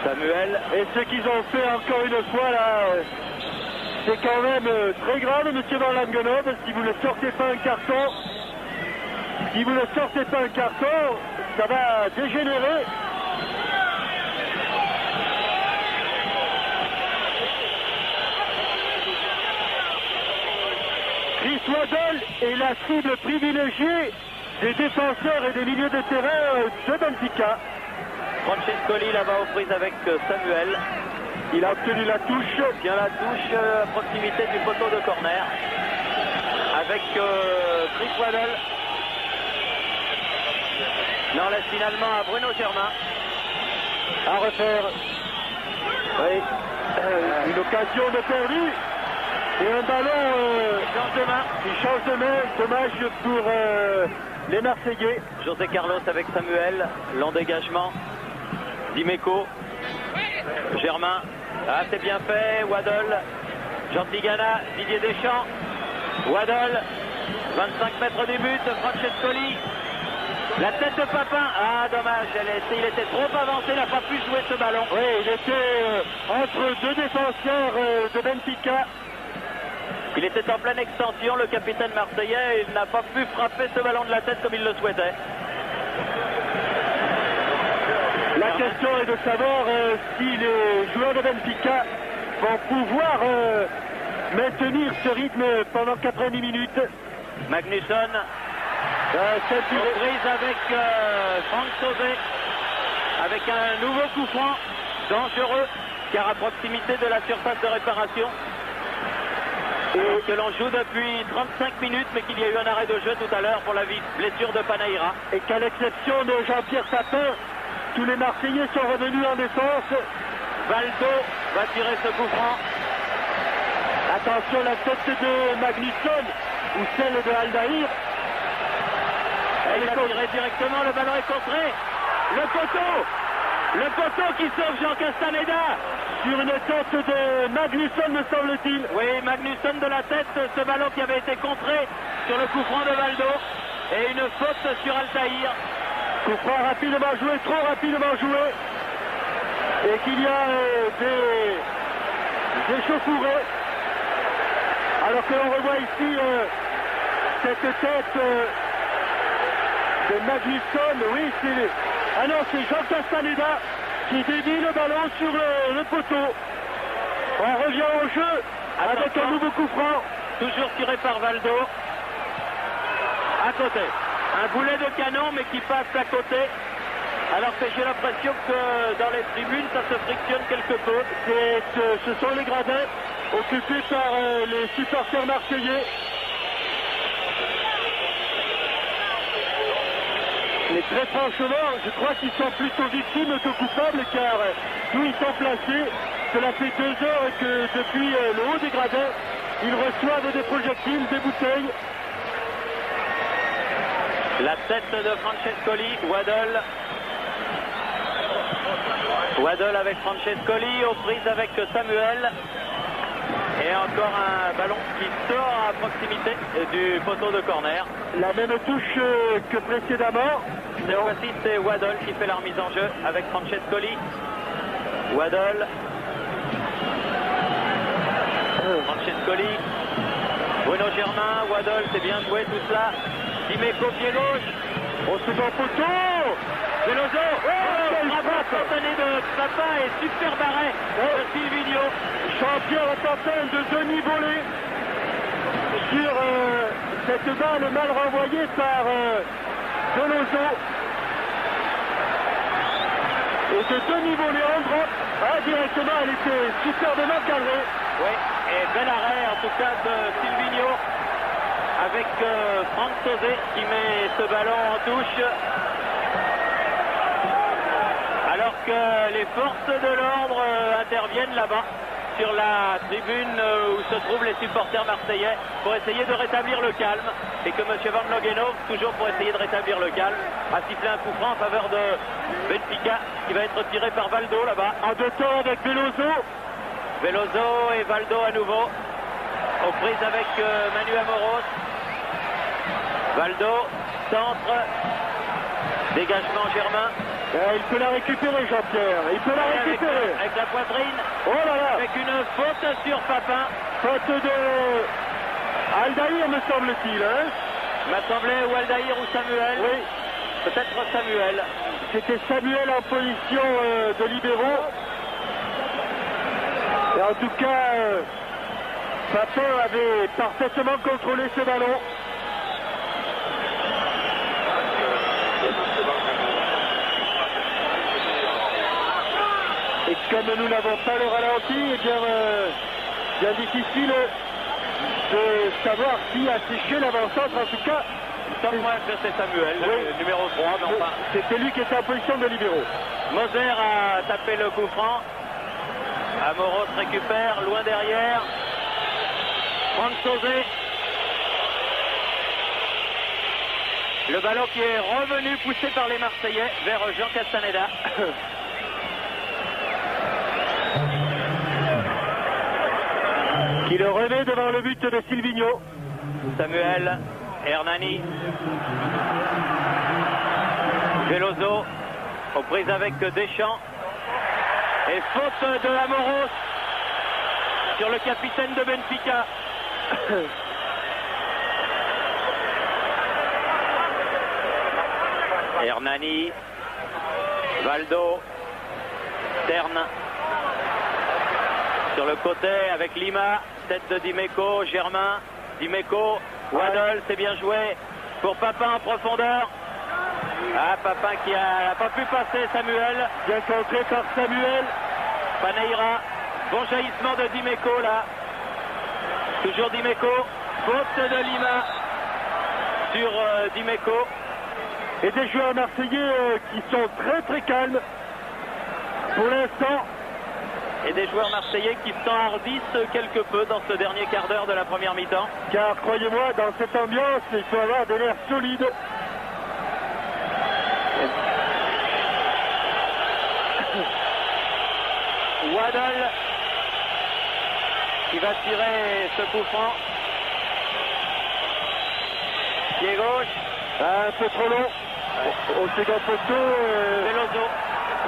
Samuel. Et ce qu'ils ont fait encore une fois là, c'est quand même très grave, M. Van Langenhoven. Si vous ne sortez pas un carton, ça va dégénérer. Chris Waddle est la cible privilégiée des défenseurs et des milieux de terrain de Benfica. Francescoli là-bas aux prises avec Samuel. Il a obtenu la touche. Bien la touche à proximité du poteau de corner. Avec Chris Waddle. Non, laisse finalement à Bruno Germain. À refaire. Oui. Une occasion de perdu. Et un ballon qui change de main. Dommage pour les Marseillais. José Carlos avec Samuel. Long dégagement. Dimeco, Germain, ah c'est bien fait, Waddle, Jean Tigana, Didier Deschamps, Waddle, 25 mètres du but, Francescoli, la tête de Papin, ah dommage, il était trop avancé, il n'a pas pu jouer ce ballon. Oui, il était entre deux défenseurs de Benfica. Il était en pleine extension, le capitaine marseillais, il n'a pas pu frapper ce ballon de la tête comme il le souhaitait. La question est de savoir si les joueurs de Benfica vont pouvoir maintenir ce rythme pendant 90 minutes. Magnusson, prise avec Franck Sauzé, avec un nouveau coup franc, dangereux, car à proximité de la surface de réparation. Et que l'on joue depuis 35 minutes, mais qu'il y a eu un arrêt de jeu tout à l'heure pour la blessure de Paneira. Et qu'à l'exception de Jean-Pierre Papin, tous les Marseillais sont revenus en défense. Valdo va tirer ce coup franc. Attention, la tête de Magnusson ou celle de Aldaïr. Il a tiré directement, le ballon est contré. Le poteau qui sauve Jean Castaneda. Sur une tête de Magnusson, me semble-t-il. Oui, Magnusson de la tête, ce ballon qui avait été contré sur le coup franc de Valdo. Et une faute sur Aldaïr. Coup franc rapidement joué, trop rapidement joué. Et qu'il y a des échauffourées. Alors que l'on revoit ici cette tête de Magnusson. Oui, c'est... Ah non, c'est Jean Castaneda qui dévie le ballon sur le poteau. On revient au jeu avec un nouveau coup franc. Toujours tiré par Valdo. À côté. Un boulet de canon mais qui passe à côté. Alors que j'ai l'impression que dans les tribunes ça se frictionne quelque peu. Ce sont les gradins occupés par les supporters marseillais. Mais très franchement, je crois qu'ils sont plutôt victimes que coupables, car d'où ils sont placés, cela fait 2 heures que depuis le haut des gradins, ils reçoivent des projectiles, des bouteilles. La tête de Francescoli, Waddle avec Francescoli, aux prises avec Samuel. Et encore un ballon qui sort à proximité du poteau de corner. La même touche que précédemment. Cette fois-ci, c'est Waddle qui fait la remise en jeu avec Francescoli. Waddle. Francescoli. Bruno Germain. Waddle, c'est bien joué tout cela. Dimeco, pied gauche. Au second poteau. Veloso. Bravo, spontané de Papa et super barret de Silvino. Jean-Pierre Papin de demi-volée sur cette balle mal renvoyée par Veloso. Et de demi-volée en drop. Ah, directement, elle était superbement cadrée. Oui, et bel arrêt en tout cas de Silvino avec Franck Sauzet qui met ce ballon en touche. Alors que les forces de l'ordre interviennent là-bas sur la tribune où se trouvent les supporters marseillais pour essayer de rétablir le calme, et que M. Van Logenov, toujours pour essayer de rétablir le calme, a sifflé un coup franc en faveur de Benfica qui va être tiré par Valdo là-bas. En 2 temps avec Veloso. Veloso et Valdo à nouveau aux prises avec Manu Amoros. Valdo, centre, dégagement Germain. Il peut la récupérer, Jean-Pierre. Il peut la récupérer. Avec la poitrine. Oh là là. Avec une faute sur Papin. Faute de Aldaïr, me semble-t-il. Hein, m'a semblé ou Aldaïr ou Samuel. Oui. Peut-être Samuel. C'était Samuel en position de libéraux. Et en tout cas, Papin avait parfaitement contrôlé ce ballon. Et comme nous n'avons pas le ralenti, bien difficile de savoir qui a séché l'avant-centre. En tout cas, Moi, c'est Samuel, oui. le numéro 3. Mais enfin... C'était lui qui était en position de libéraux. Moser a tapé le coup franc. Amoros récupère, loin derrière. Franck Sauzet. Le ballon qui est revenu, poussé par les Marseillais vers Jean Castaneda. Qui le remet devant le but de Silvino. Samuel, Hernani. Veloso, aux prises avec Deschamps. Et faute de Amoros sur le capitaine de Benfica. Hernani, Valdo, Terne. Sur le côté avec Lima, tête de Dimeco, Germain, Dimeco, Waddle, c'est bien joué pour Papin en profondeur. Ah, Papin qui n'a pas pu passer Samuel. Bien contré par Samuel. Paneira, bon jaillissement de Dimeco là. Toujours Dimeco, faute de Lima sur Dimeco. Et des joueurs marseillais qui sont très très calmes pour l'instant. et des joueurs marseillais qui s'enhardissent quelque peu dans ce dernier quart d'heure de la première mi-temps. Car croyez-moi, dans cette ambiance, il faut avoir des nerfs solides. Waddle qui va tirer ce coup franc. Pied gauche. Un peu trop long. Au second poteau, Veloso.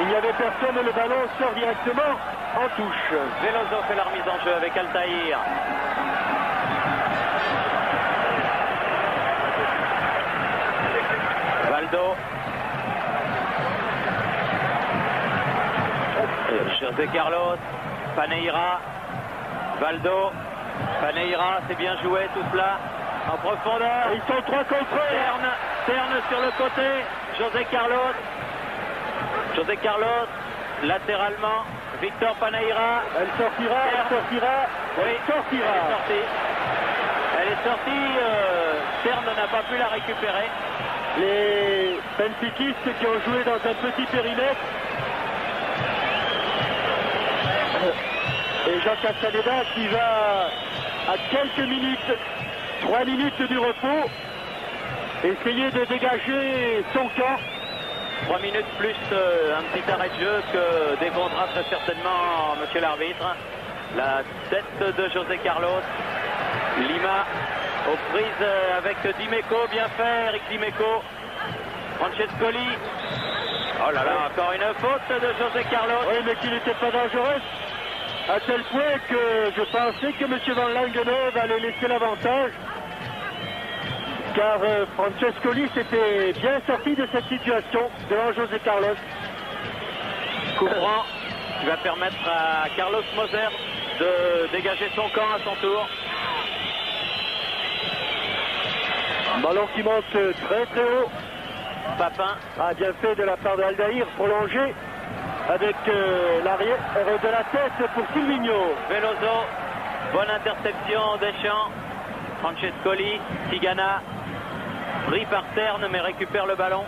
il n'y avait personne et le ballon sort directement en touche. Veloso fait la remise en jeu avec Altaïr. Valdo. José Carlos. Paneira. Valdo. Paneira, c'est bien joué tout cela. En profondeur. Ils sont 3 contre 1. Terne sur le côté. José Carlos. José Carlos. Latéralement. Victor Paneira. Elle sortira, elle sortira. Oui, Elle sortira. elle est sortie. Elle est sortie. Terne n'a pas pu la récupérer. Les benfiquistes qui ont joué dans un petit périmètre. Et Jean Castaneda qui va à quelques minutes, 3 minutes du repos, essayer de dégager son camp. 3 minutes plus un petit arrêt de jeu que décomptera très certainement monsieur l'arbitre. La tête de José Carlos. Lima aux prises avec Dimeco, bien fait Eric Dimeco. Francescoli. Oh là là, encore une faute de José Carlos. Oui, mais qu'il n'était pas dangereux. À tel point que je pensais que M. Van Langenhove allait laisser l'avantage. Car Francescoli s'était bien sorti de cette situation devant José Carlos. Coup franc qui va permettre à Carlos Moser de dégager son camp à son tour. Ballon qui monte très très haut. Papin a bien fait de la part de Aldaïr, prolongé avec l'arrière de la tête pour Silvino. Veloso, bonne interception Deschamps. Francescoli, Tigana, pris par Terne mais récupère le ballon.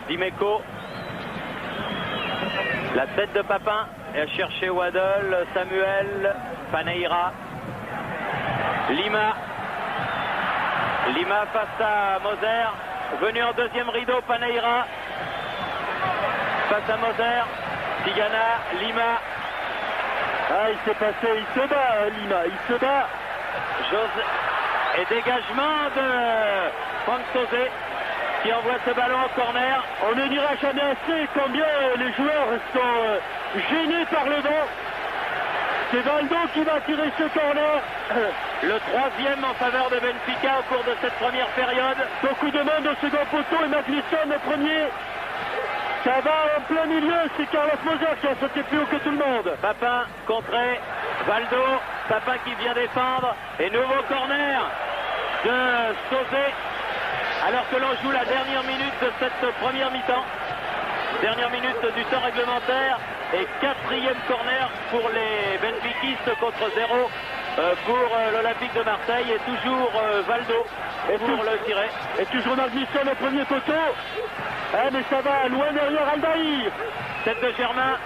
Dimeco, la tête de Papin, et à chercher Waddle, Samuel, Paneira, Lima. Lima face à Moser, venu en deuxième rideau, Paneira, face à Moser, Tigana, Lima. Ah, il s'est passé, il se bat, Lima, il se bat. Et dégagement de Franck Sauzet qui envoie ce ballon en corner. On ne dira jamais assez combien les joueurs sont gênés par le vent. C'est Valdo qui va tirer ce corner. Le troisième en faveur de Benfica au cours de cette première période. Beaucoup de monde au second poteau et Magnusson au premier. Ça va en plein milieu, c'est Carlos Moser qui a sauté plus haut que tout le monde. Papin contré, Valdo, Papin qui vient défendre. Et nouveau corner de Sauzet. Alors que l'on joue la dernière minute de cette première mi-temps. Dernière minute du temps réglementaire. Et quatrième corner pour les benfiquistes contre 0 pour l'Olympique de Marseille. Et toujours Valdo pour le tirer. Et toujours Magnusson au premier poteau. Ah, mais ça va loin derrière Aldaïr. Tête de Germain,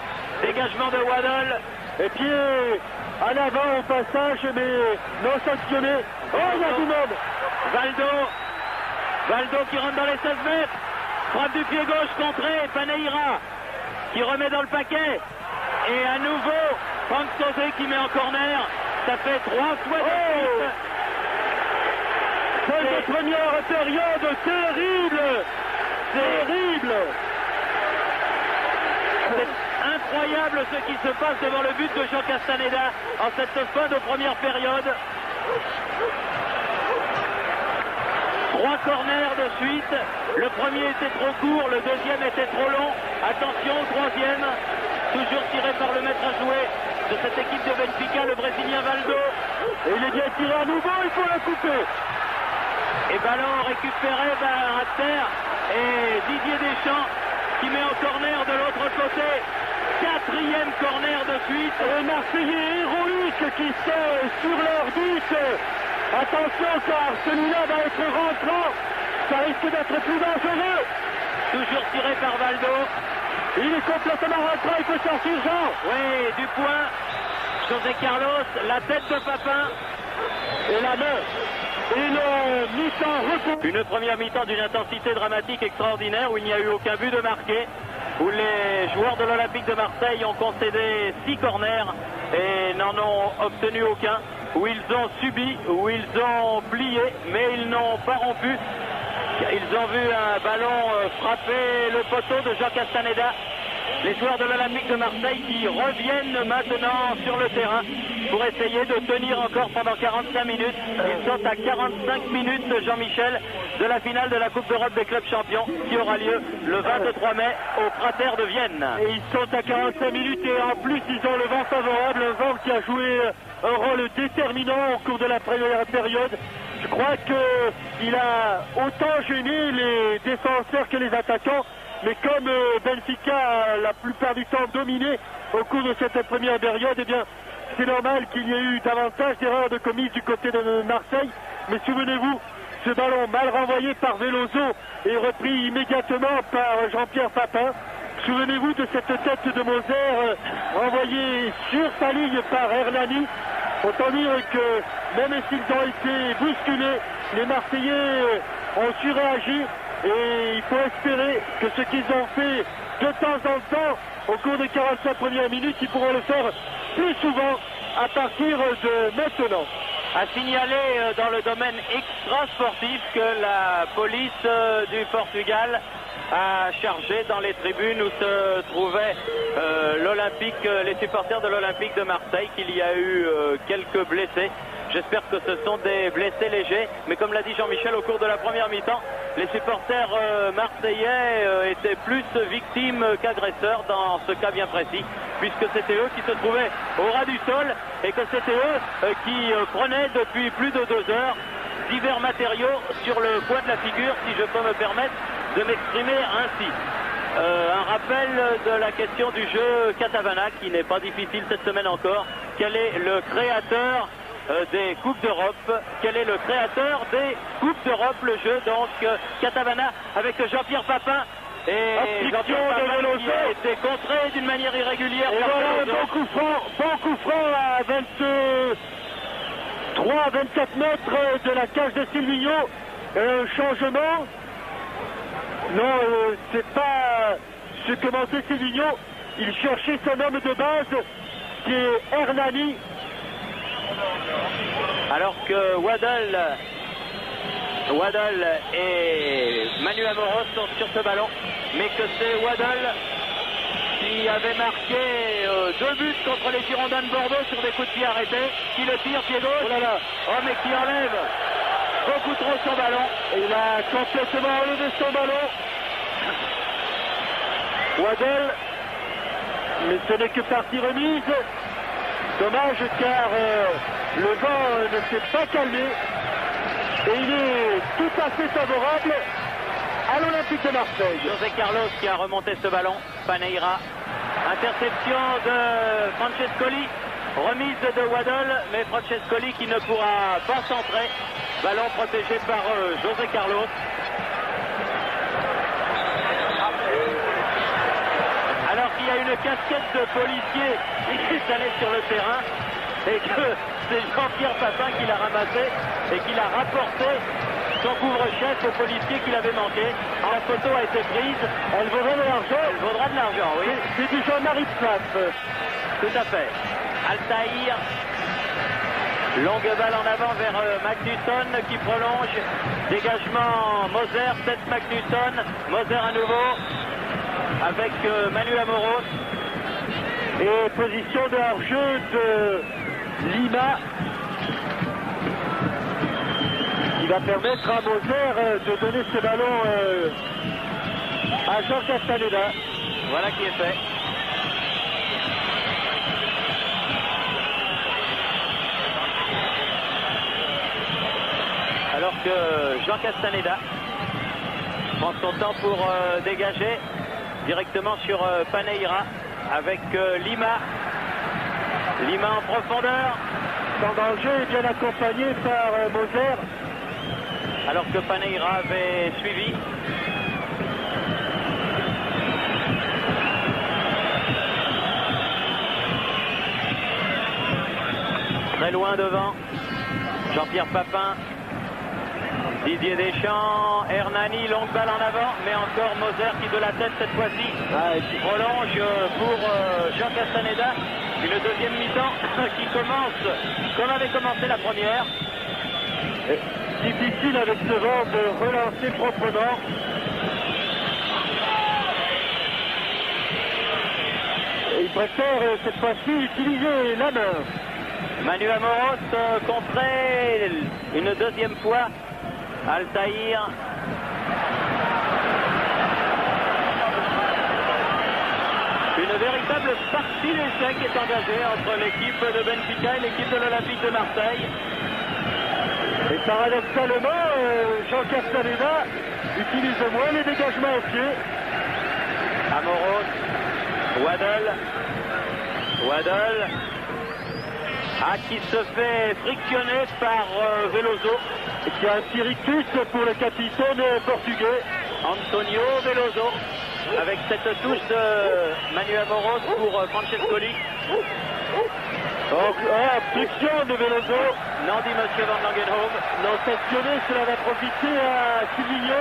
dégagement de Waddle. Et pied en avant au passage, mais non sanctionné. Oh, il y a du monde. Valdo qui rentre dans les 16 mètres. Frappe du pied gauche contré. Paneira qui remet dans le paquet. Et à nouveau, Franck Sauzet qui met en corner. Ça fait 3 fois de suite. Cette première période terrible. Terrible. C'est incroyable ce qui se passe devant le but de Jean Castaneda en cette fin de première période. 3 corners de suite. Le premier était trop court, le deuxième était trop long. Attention au troisième. Toujours tiré par le maître à jouer de cette équipe de Benfica, le Brésilien Valdo. Et il est bien tiré à nouveau, il faut la couper. Et ballon récupéré à terre. Et Didier Deschamps qui met en corner de l'autre côté. 4e corner de suite. Les Marseillais héroïques qui sont sur leur but. Attention car celui-là va être rentrant. Ça risque d'être plus dangereux. Toujours tiré par Valdo. Il est complètement rentrant, il peut sortir Jean. Oui, du point. José Carlos, la tête de Papin. Et la main. Une mi-temps repos. Une première mi-temps d'une intensité dramatique extraordinaire où il n'y a eu aucun but de marqué, où les joueurs de l'Olympique de Marseille ont concédé 6 corners et n'en ont obtenu aucun, où ils ont subi, où ils ont plié, mais ils n'ont pas rompu. Ils ont vu un ballon frapper le poteau de Jean Castaneda. Les joueurs de l'Olympique de Marseille qui reviennent maintenant sur le terrain pour essayer de tenir encore pendant 45 minutes. Ils sont à 45 minutes, Jean-Michel, de la finale de la Coupe d'Europe des clubs champions qui aura lieu le 23 mai au Cratère de Vienne. Et ils sont à 45 minutes et en plus ils ont le vent favorable, un vent qui a joué un rôle déterminant au cours de la première période. Je crois qu'il a autant gêné les défenseurs que les attaquants. Mais comme Benfica a la plupart du temps dominé au cours de cette première période, eh bien, c'est normal qu'il y ait eu davantage d'erreurs de commises du côté de Marseille. Mais souvenez-vous, ce ballon mal renvoyé par Veloso est repris immédiatement par Jean-Pierre Papin. Souvenez-vous de cette tête de Moser renvoyée sur sa ligne par Hernani. Autant dire que même s'ils ont été bousculés, les Marseillais ont su réagir. Et il faut espérer que ce qu'ils ont fait de temps en temps au cours des 45 premières minutes, ils pourront le faire plus souvent à partir de maintenant. À signaler dans le domaine extra-sportif que la police du Portugal a chargé dans les tribunes où se trouvaient les supporters de l'Olympique de Marseille, qu'il y a eu quelques blessés. J'espère que ce sont des blessés légers, mais comme l'a dit Jean-Michel au cours de la première mi-temps, les supporters marseillais étaient plus victimes qu'agresseurs dans ce cas bien précis, puisque c'était eux qui se trouvaient au ras du sol et que c'était eux qui prenaient depuis plus de 2 heures divers matériaux sur le coin de la figure, si je peux me permettre de m'exprimer ainsi. Un rappel de la question du jeu Catavana, qui n'est pas difficile cette semaine encore. Quel est le créateur des Coupes d'Europe? Quel est le créateur des Coupes d'Europe? Le jeu donc Catavana avec Jean-Pierre Papin. Et Jean-Pierre Papin qui a été contré d'une manière irrégulière. Et voilà un bon coup franc à 23-24 mètres de la cage de Silvino. Changement. Non, c'est pas ce que commençait Silvino. Il cherchait son homme de base, qui est Hernani. Alors que Waddle et Manu Amoros sont sur ce ballon, mais que c'est Waddle qui avait marqué 2 buts contre les Girondins de Bordeaux sur des coups de pied arrêtés, qui le tire pied gauche, mais qui enlève beaucoup trop son ballon. Et il a complètement enlevé son ballon. Waddle, mais ce n'est que partie remise. Dommage car le vent ne s'est pas calmé et il est tout à fait favorable à l'Olympique de Marseille. José Carlos qui a remonté ce ballon, Paneira, interception de Francescoli, remise de Waddle, mais Francescoli qui ne pourra pas centrer, ballon protégé par José Carlos. Alors qu'il y a une casquette de policiers qui est allée sur le terrain et que c'est Jean-Pierre Papin qui l'a ramassé et qui l'a rapporté son couvre-chef au policier qui l'avait manqué. La photo a été prise. Elle vaudra de l'argent. Elle vaudra de l'argent, oui. C'est du Jean-Marie Pfaff. Tout à fait. Altaïr. Longue balle en avant vers Magnusson qui prolonge. Dégagement Moser, tête Magnusson. Moser à nouveau avec Manu Amoros. Et position de hors-jeu de Lima qui va permettre à Moser de donner ce ballon à Jean Castaneda. Voilà qui est fait. Alors que Jean Castaneda prend son temps pour dégager directement sur Paneira avec Lima. Lima en profondeur. Sans danger et bien accompagné par Moser. Alors que Paneira avait suivi. Très loin devant. Jean-Pierre Papin. Didier Deschamps, Hernani, longue balle en avant, mais encore Moser qui de la tête cette fois-ci prolonge pour Jean Castaneda. Une deuxième mi-temps qui commence comme avait commencé la première. Difficile avec ce vent de relancer proprement. Il préfère cette fois-ci utiliser la main. Manu Amoros contré une deuxième fois. Altaïr. Une véritable partie d'essai qui est engagée entre l'équipe de Benfica et l'équipe de l'Olympique de Marseille. Et paradoxalement, Jean Castaneda utilise moins les dégagements au pied. Amoros, Waddle, qui se fait frictionner par Veloso. Et qui a un petit rictus pour le capitaine portugais. Antonio Veloso, avec cette touche de Manu Amoros pour Francescoli. Friction de Veloso. Non, dit Monsieur Van Langenhove. Non, sanctionné, cela va profiter à Silvino,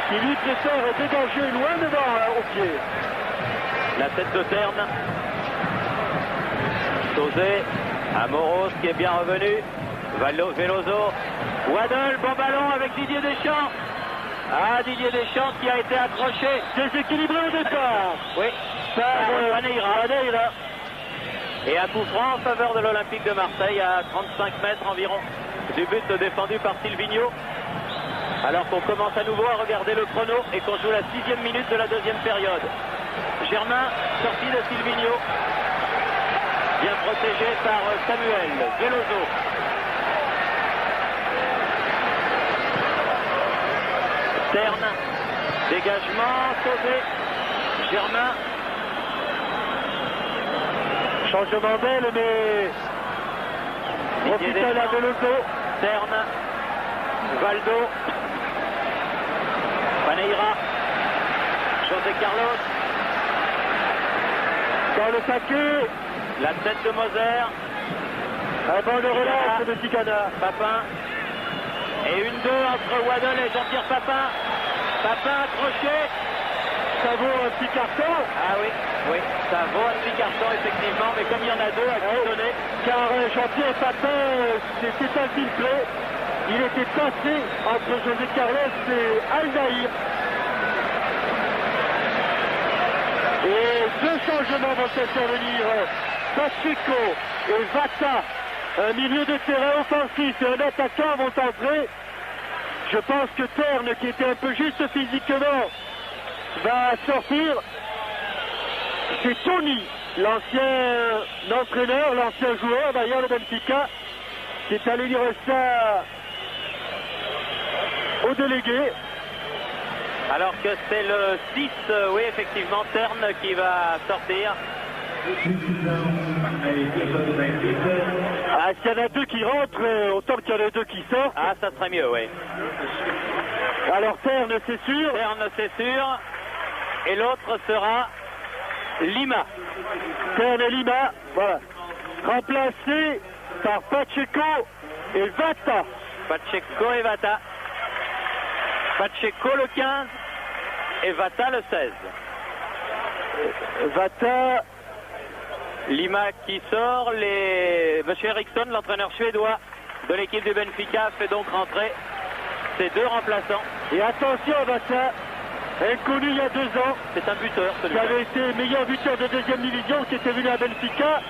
qui lui préfère dégager loin devant au pied. La tête de Terne. Sauzé, Amoros qui est bien revenu. Veloso, Waddle, bon ballon avec Didier Deschamps. Didier Deschamps qui a été accroché. Déséquilibré au départ. Oui, par Paneira. Et un coup franc en faveur de l'Olympique de Marseille à 35 mètres environ du but défendu par Silvino. Alors qu'on commence à nouveau à regarder le chrono et qu'on joue la 6e minute de la deuxième période. Germain, sorti de Silvino. Bien protégé par Samuel. Veloso. Terne, dégagement, Sauzé, Germain. Changement d'aile, mais profite à la Veloso. Terne, Valdo, Paneira, José Carlos. Dans le paquet. La tête de Moser. Avant le relâche de Ticana. Papin. Et une 2 entre Waddle et Jean-Pierre Papin. Papin accroché. Ça vaut un petit carton. Oui, ça vaut un petit carton effectivement, mais comme il y en a deux à qui donner. Car Jean-Pierre Papin s'était infiltré. Il était passé entre José Carlos et Altaïr. Et deux changements vont intervenir. Pacheco et Vata. Un milieu de terrain offensif et un attaquant vont entrer. Je pense que Terne, qui était un peu juste physiquement, va sortir. C'est Tony, l'ancien entraîneur, l'ancien joueur d'ailleurs de Benfica, qui est allé dire ça au délégué. Alors que c'est le 6, oui effectivement, Terne qui va sortir. S'il y en a deux qui rentrent, autant qu'il y en a deux qui sortent. Ça serait mieux, oui. Alors Terne, c'est sûr. Terne, c'est sûr. Et l'autre sera Lima. Terne et Lima, voilà. Remplacé par Pacheco et Vata. Pacheco et Vata. Pacheco le 15 et Vata le 16. Vata. Lima qui sort, Monsieur Eriksson, l'entraîneur suédois de l'équipe du Benfica, fait donc rentrer ses deux remplaçants. Et attention à Vata, inconnu il y a 2 ans. C'est un buteur celui-là. Qui avait été meilleur buteur de deuxième division, qui était venu à Benfica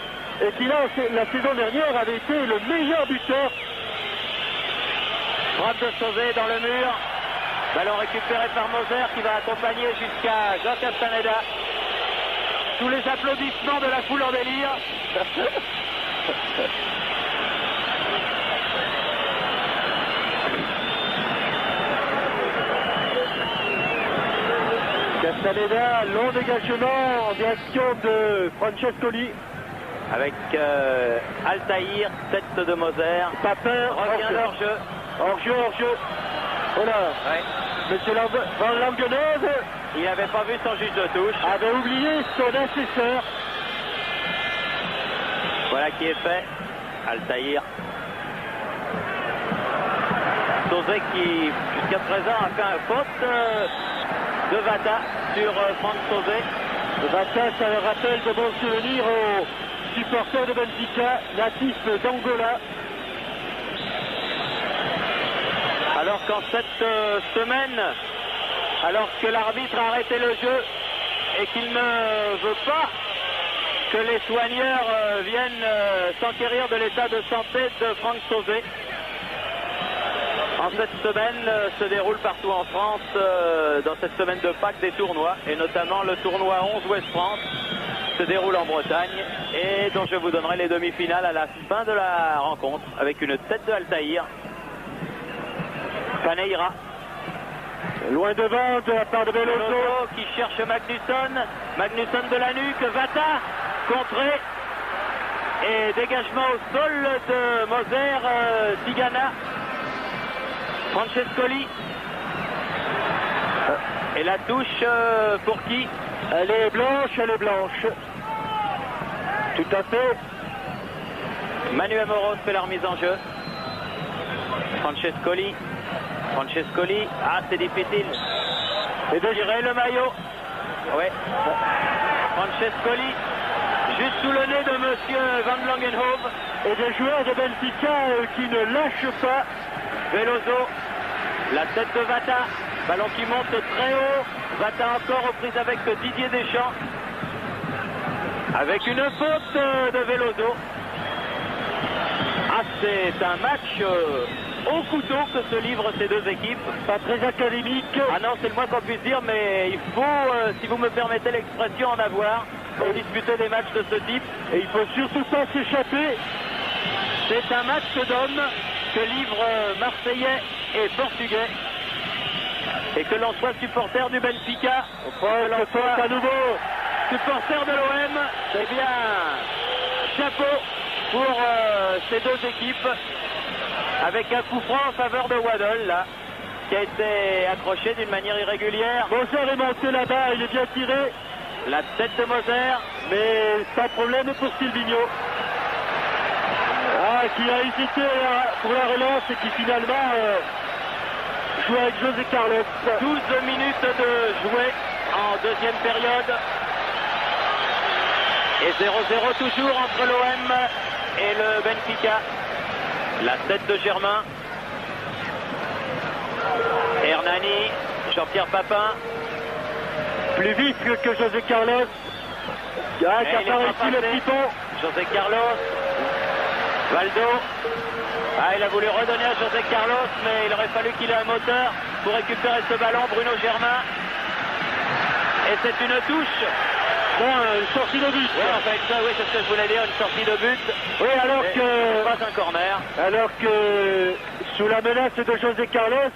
et qui là, la saison dernière, avait été le meilleur buteur. Frappe de Sauzé dans le mur. Ballon récupéré par Moser qui va accompagner jusqu'à Jean Castaneda. Tous les applaudissements de la foule en délire. Castaneda, long dégagement en direction de Francescoli. Avec Altaïr, tête de Moser. Papin revient hors-jeu. Hors-jeu. Voilà. Ouais. Monsieur Van Langenhove, il n'avait pas vu son juge de touche. Avait oublié son assesseur. Voilà qui est fait. Altaïr. Sauzet qui, jusqu'à présent, a fait un faute de Vata sur Franck Sauzet. Vata, ça me rappelle de bons souvenirs aux supporters de Benfica, natifs d'Angola. Alors qu'en cette semaine, alors que l'arbitre a arrêté le jeu et qu'il ne veut pas que les soigneurs viennent s'enquérir de l'état de santé de Franck Sauzet. En cette semaine se déroule partout en France, dans cette semaine de Pâques, des tournois, et notamment le tournoi 11 Ouest France se déroule en Bretagne et dont je vous donnerai les demi-finales à la fin de la rencontre avec une tête de Altaïr. Paneira. Loin devant de la part de Veloso qui cherche Magnusson. Magnusson de la nuque. Vata contré. Et dégagement au sol de Moser. Tigana. Francescoli. Et la touche pour qui? Elle est blanche, elle est blanche. Tout à fait. Manuel Moros fait la remise en jeu. Francescoli. Francescoli, ah c'est difficile. Et de tirer le maillot. Oui. Francescoli, juste sous le nez de monsieur Van Langenhove. Et des joueurs de Benfica qui ne lâchent pas. Veloso, la tête de Vata, ballon qui monte très haut. Vata encore aux prises avec Didier Deschamps. Avec une faute de Veloso. Ah, c'est un match au couteau que se livrent ces deux équipes. Pas très académique. Ah non, c'est le moins qu'on puisse dire, mais il faut, si vous me permettez l'expression, en avoir pour disputer des matchs de ce type. Et il faut surtout pas s'échapper. C'est un match d'hommes que livrent Marseillais et Portugais. Et que l'on soit supporter du Benfica, que l'on soit à nouveau supporter de l'OM, eh bien, chapeau pour ces deux équipes. Avec un coup franc en faveur de Waddle, là, qui a été accroché d'une manière irrégulière. Moser est monté là-bas, il est bien tiré. La tête de Moser. Mais pas de problème pour Silvino. Ah, qui a hésité pour la relance et qui finalement joue avec José Carlos. 12 minutes de jouer en deuxième période. Et 0-0 toujours entre l'OM et le Benfica. La tête de Germain. Hernani, Jean-Pierre Papin. Plus vite que José Carlos. Ah, qui a pas réussi le petit pont. José Carlos. Valdo. Ah, il a voulu redonner à José Carlos, mais il aurait fallu qu'il ait un moteur pour récupérer ce ballon. Bruno Germain. Et c'est une touche. Bon, une sortie de but. Oui, enfin, ça, oui, c'est ce que je voulais dire, une sortie de but. Oui, alors mais que... pas un corner. Alors que, sous la menace de José Carlos,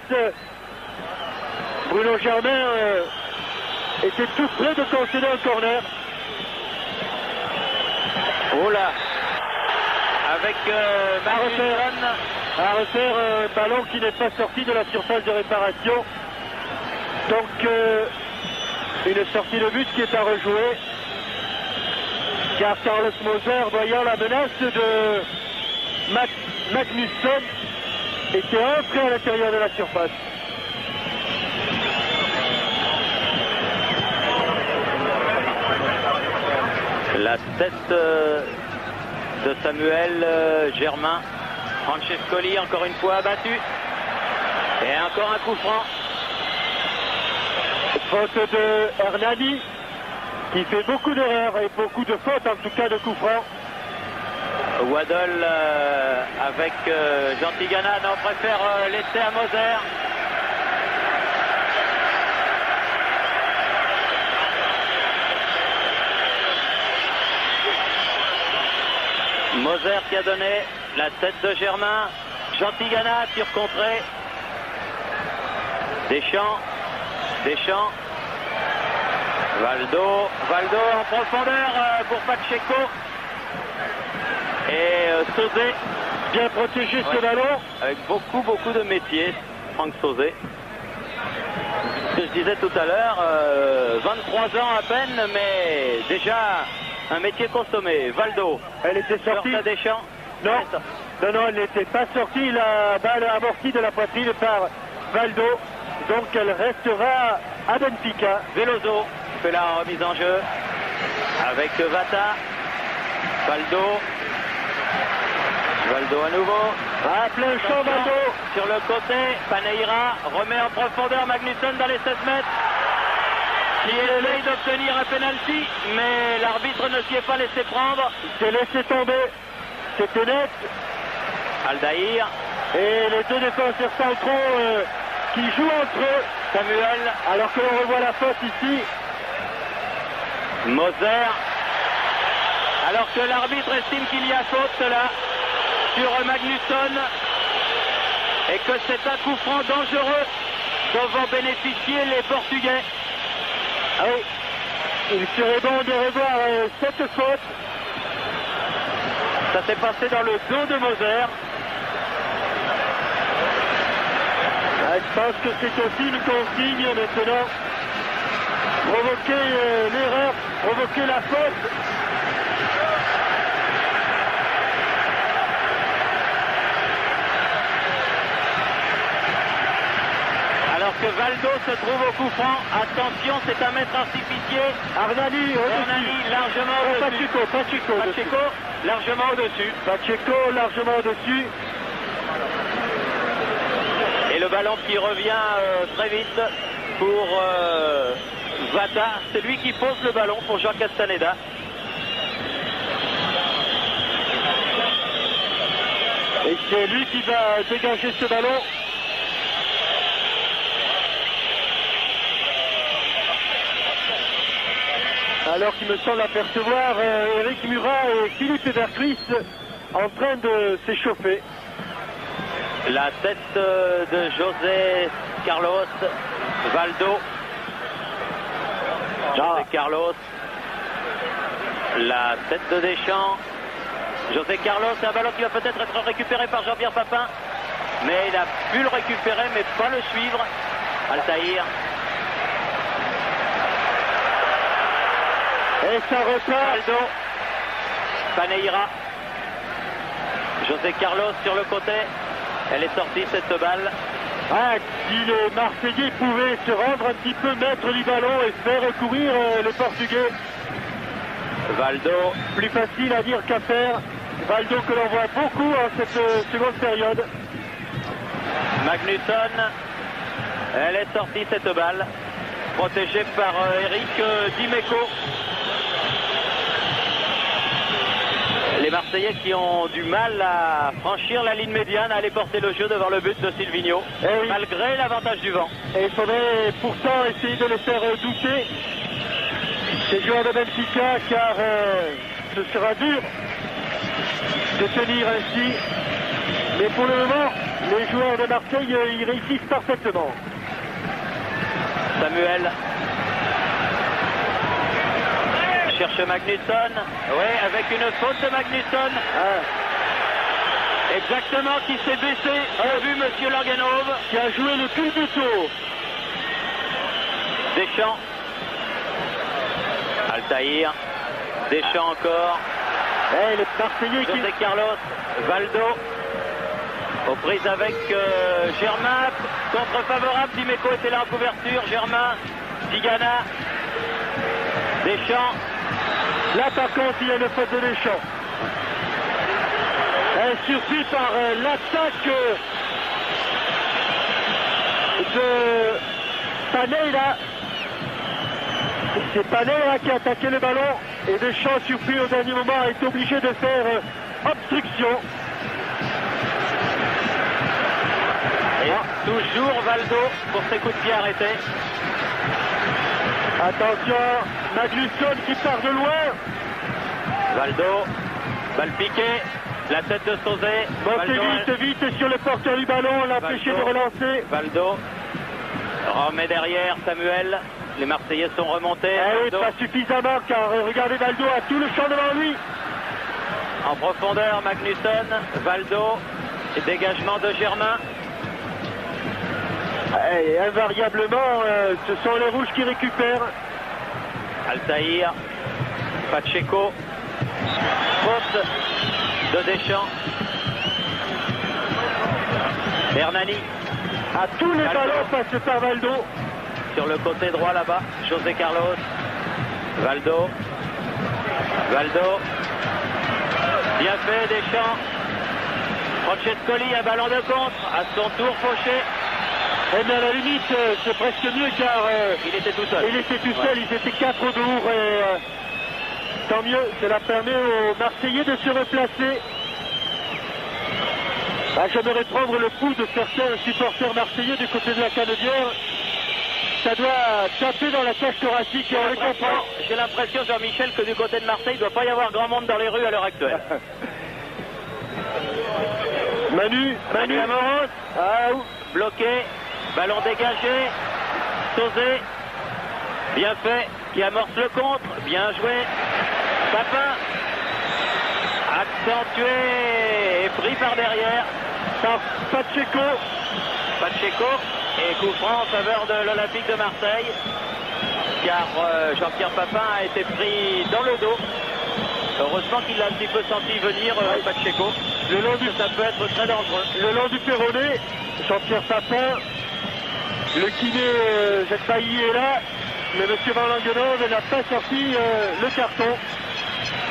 Bruno Germain était tout près de concéder un corner. Oh là. Avec Magnusson. À refaire un ballon qui n'est pas sorti de la surface de réparation. Donc, une sortie de but qui est à rejouer. Car Carlos Moser, voyant la menace de Magnusson, était entré à l'intérieur de la surface. La tête de Samuel Germain. Francescoli encore une fois abattu. Et encore un coup franc. Faute de Hernani, qui fait beaucoup d'erreurs et beaucoup de fautes, en tout cas de coups francs. Waddle avec Jean Tigana, non, préfère laisser à Moser. Moser qui a donné la tête de Germain. Jean Tigana, tir contré. Deschamps. Valdo en profondeur pour Pacheco. Et Sauzet. Bien protégé ce ballon. Avec beaucoup de métier, Franck Sauzet. Ce que je disais tout à l'heure, 23 ans à peine, mais déjà un métier consommé. Valdo. Elle était sortie. Deschamps. Non, non, elle n'était pas sortie, la balle amortie de la poitrine par Valdo. Donc elle restera à Benfica. Veloso fait la remise en jeu avec Vata. Valdo à nouveau. Ah, plein champ Valdo. Sur le côté, Paneira remet en profondeur Magnusson dans les 16 mètres. Qui essaye d'obtenir un penalty, mais l'arbitre ne s'y est pas laissé prendre. Il s'est laissé tomber. C'était net. Aldaïr. Et les deux défenseurs centraux qui jouent entre eux. Samuel. Alors que l'on revoit la faute ici. Moser. Alors que l'arbitre estime qu'il y a faute là sur Magnusson et que c'est un coup franc dangereux dont vont bénéficier les Portugais. Ah oui, il serait bon de revoir cette faute. Ça s'est passé dans le dos de Moser. Ah, je pense que c'est aussi une consigne maintenant. Provoquer l'erreur, provoquer la faute. Alors que Valdo se trouve au coup franc, attention, c'est un maître artificier. Hernani largement au-dessus. Pacheco largement au-dessus. Pacheco largement au-dessus. Et le ballon qui revient très vite pour Vata. C'est lui qui pose le ballon pour Jean Castaneda. Et c'est lui qui va dégager ce ballon. Alors qu'il me semble apercevoir Eric Murat et Philippe Evercris en train de s'échauffer. La tête de José Carlos, Valdo. José Carlos. La tête de Deschamps. José Carlos, un ballon qui va peut-être être récupéré par Jean-Pierre Papin. Mais il a pu le récupérer, mais pas le suivre. Altaïr. Et ça repart. Valdo. Paneira. José Carlos sur le côté. Elle est sortie cette balle. Ah, si les Marseillais pouvaient se rendre un petit peu maître du ballon et faire courir les Portugais. Valdo. Plus facile à dire qu'à faire. Valdo que l'on voit beaucoup en cette seconde période. Magnusson. Elle est sortie cette balle. Protégée par Eric Dimeco. Les Marseillais qui ont du mal à franchir la ligne médiane, à aller porter le jeu devant le but de Silvinho, oui. Malgré l'avantage du vent. Et il faudrait pourtant essayer de les faire douter, ces joueurs de Benfica, car ce sera dur de tenir ainsi. Mais pour le moment, les joueurs de Marseille, ils réussissent parfaitement. Samuel cherche Magnusson. Oui, avec une faute de Magnusson. Exactement, qui s'est baissé. On a vu Monsieur Langenhove. Qui a joué le coup du tour. Deschamps. Altaïr. Deschamps encore. Et les Marseillais José qui... Carlos. Valdo. Aux prises avec Germain. Contre favorable. Dimeco était là en couverture. Germain. Tigana. Deschamps. Là par contre il y a une faute de Deschamps. Surpris par l'attaque de Paneira. C'est Paneira qui a attaqué le ballon et Deschamps, surpris au dernier moment, est obligé de faire obstruction. Et toujours Valdo pour ses coups de pied arrêtés. Attention, Magnusson qui part de loin. Valdo, balle piquée, la tête de Sauzet. Montez vite sur le porteur du ballon, on l'a empêché de relancer. Valdo remet derrière Samuel. Les Marseillais sont remontés. Oui, pas suffisamment car regardez, Valdo a tout le champ devant lui. En profondeur, Magnusson, Valdo, et dégagement de Germain. Et invariablement, ce sont les rouges qui récupèrent. Altaïr, Pacheco, faute de Deschamps. Hernani. À tous les ballons passent par Valdo. Sur le côté droit là-bas, José Carlos. Valdo. Valdo. Bien fait, Deschamps. Francescoli, un ballon de contre. À son tour, Fauché. Et bien à la limite, c'est presque mieux car il était tout seul. Il était tout seul, ils étaient 4 autour et tant mieux, cela permet aux Marseillais de se replacer. J'aimerais prendre le pouls de certains supporters marseillais du côté de la Canebière. Ça doit taper dans la cage thoracique et on le comprend. J'ai l'impression, Jean-Michel, que du côté de Marseille, il ne doit pas y avoir grand monde dans les rues à l'heure actuelle. Manu Amoros, bloqué, ballon dégagé, Sauzé, bien fait, qui amorce le contre, bien joué, Papin, accentué et pris par derrière, par Pacheco, et coup franc en faveur de l'Olympique de Marseille, car Jean-Pierre Papin a été pris dans le dos. Heureusement qu'il l'a un petit peu senti venir, Pacheco. Le long du, ça peut être très dangereux. Le long du Perronnet, Jean-Pierre Papin, le kiné Jacques Bailly est là, mais M. Van Langenhove n'a pas sorti le carton,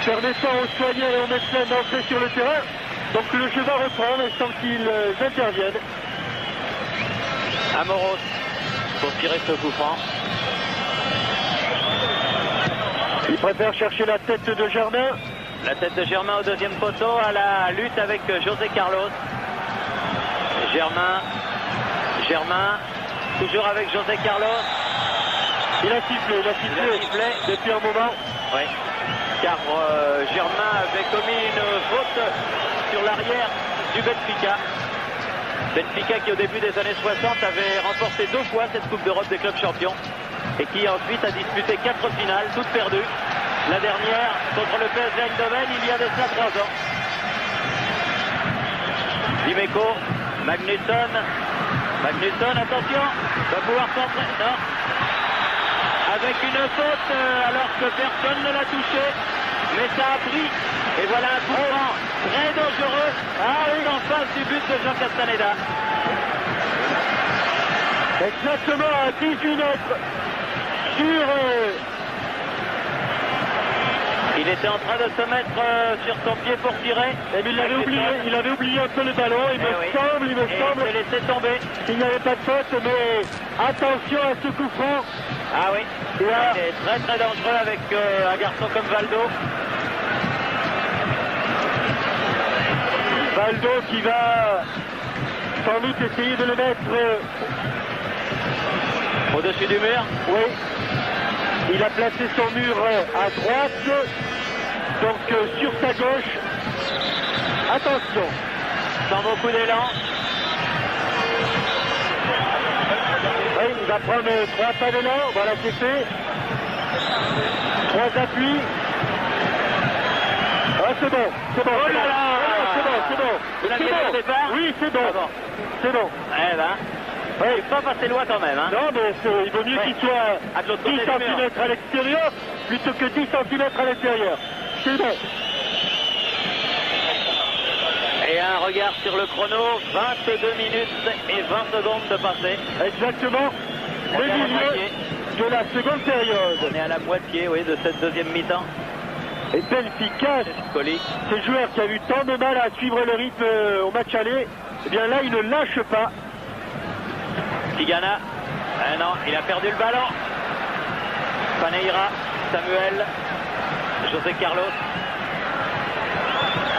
permettant aux soignants et aux médecins d'entrer sur le terrain. Donc le jeu va reprendre sans qu'ils interviennent. Amoros pour tirer ce coup franc. Il préfère chercher la tête de Germain. La tête de Germain au deuxième poteau à la lutte avec José Carlos. Germain, toujours avec José Carlos. Il a sifflé depuis un moment. Oui, car Germain avait commis une faute sur l'arrière du Benfica. Benfica qui au début des années 60 avait remporté 2 fois cette Coupe d'Europe des clubs champions et qui ensuite a disputé 4 finales, toutes perdues. La dernière contre le PSV Eindhoven il y a de cela 3 ans. Dimeco, Magnusson, attention, va pouvoir s'entrer. Non. Avec une faute alors que personne ne l'a touché, mais ça a pris. Et voilà un coup franc très dangereux. En face du but de Jean Castaneda. Exactement à 18 mètres sur... Il était en train de se mettre sur son pied pour tirer. Et il avait oublié un peu le ballon, il me semble. Il s'est laissé tomber. Il n'y avait pas de faute, mais attention à ce coup franc. Ah oui, il est très très dangereux avec un garçon comme Valdo. Valdo qui va sans doute essayer de le mettre au-dessus du mur. Oui. Il a placé son mur à droite, donc sur sa gauche. Attention. Sans beaucoup d'élan. Oui, il va prendre 3 pas d'élan. Voilà, c'est fait. 3 appuis. Ah, c'est bon. Oh là là. C'est bon. Vous l'aviez vu au départ? Oui, c'est bon. Ah bon. C'est bon. Eh ben. Oui. Il faut pas passer loin quand même. Hein. Non, mais il vaut mieux qu'il soit à 10 cm à l'extérieur plutôt que 10 cm à l'intérieur. C'est bon. Et un regard sur le chrono, 22 minutes et 20 secondes de passé. Exactement. Le milieu de la seconde période. On est à la moitié, oui, de cette deuxième mi-temps. Et Benfica, ce joueur qui a eu tant de mal à suivre le rythme au match aller, eh bien là, il ne lâche pas. Tigana, non, il a perdu le ballon. Paneira, Samuel, José Carlos,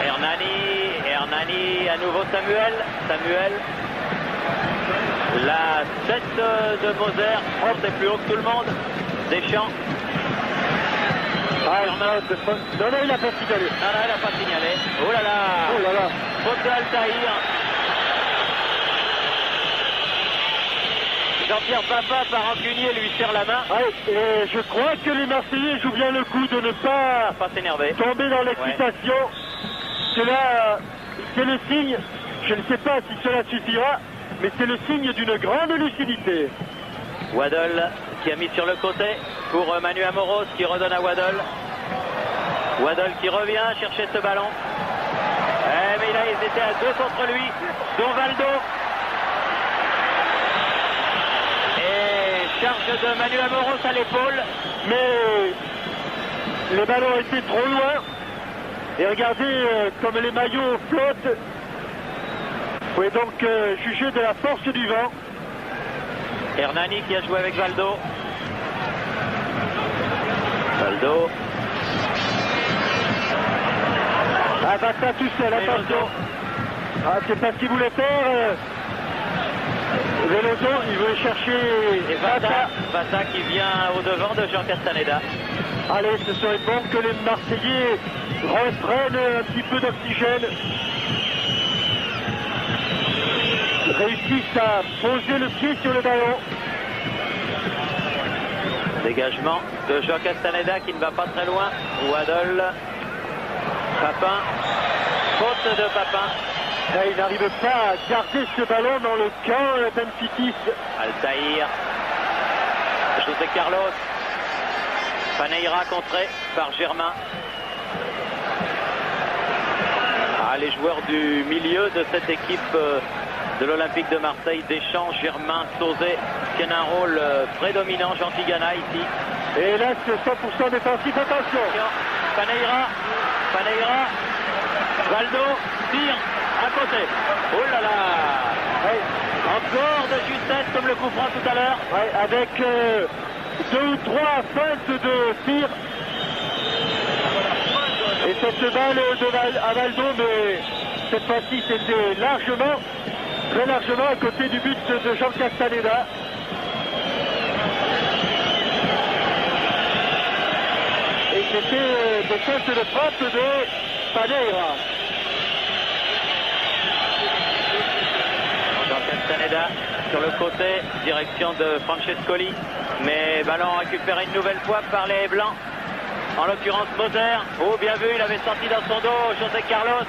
Hernani, à nouveau Samuel, la tête de Moser, c'est plus haut que tout le monde, Deschamps. Non, il n'a pas signalé. Non, il n'a pas signalé. Oh là là. Faute de Altaïr. Jean-Pierre Papin, par rancunier, lui serre la main. Et je crois que les Marseillais jouent bien le coup de ne pas s'énerver, tomber dans l'excitation. Cela, c'est le signe, je ne sais pas si cela suffira, mais c'est le signe d'une grande lucidité. Waddle qui a mis sur le côté pour Manu Amoros qui redonne à Waddle. Waddle qui revient chercher ce ballon. Mais là, ils étaient à 2 contre lui, dont Valdo. Charge de Manu Amoros à l'épaule. Mais le ballon était trop loin. Et regardez comme les maillots flottent. Vous pouvez donc juger de la force du vent. Hernani qui a joué avec Valdo. Valdo. Ah, Bata tout seul, attention. Ah, c'est pas ce qu'il voulait faire. Veloso, il veut chercher Et Vata qui vient au devant de Jean Castaneda. Allez, ce serait bon que les Marseillais reprennent un petit peu d'oxygène. Réussissent à poser le pied sur le ballon. Dégagement de Jean Castaneda qui ne va pas très loin. Waddle. Papin. Faute de Papin. Et il n'arrive pas à garder ce ballon dans le camp Benfitis. Altaïr. José Carlos. Paneira contré par Germain. Ah, les joueurs du milieu de cette équipe de l'Olympique de Marseille, Deschamps, Germain, Sauzet, tiennent un rôle prédominant. Jean Tigana ici. Et là, c'est 100% défensif. Attention. Paneira. Valdo tire à côté. Oh là là. Ouais. Encore de justesse comme le coup franc tout à l'heure. Ouais, avec 2 ou 3 feintes de tir. Et cette balle à Valdo, mais cette fois-ci c'était largement, très largement à côté du but de Jean Castaneda. Et c'était des feintes de frappe de Paneira. Jean Castaneda sur le côté, direction de Francescoli. Mais ballon récupéré une nouvelle fois par les Blancs. En l'occurrence Moser. Oh, bien vu, il avait sorti dans son dos José Carlos.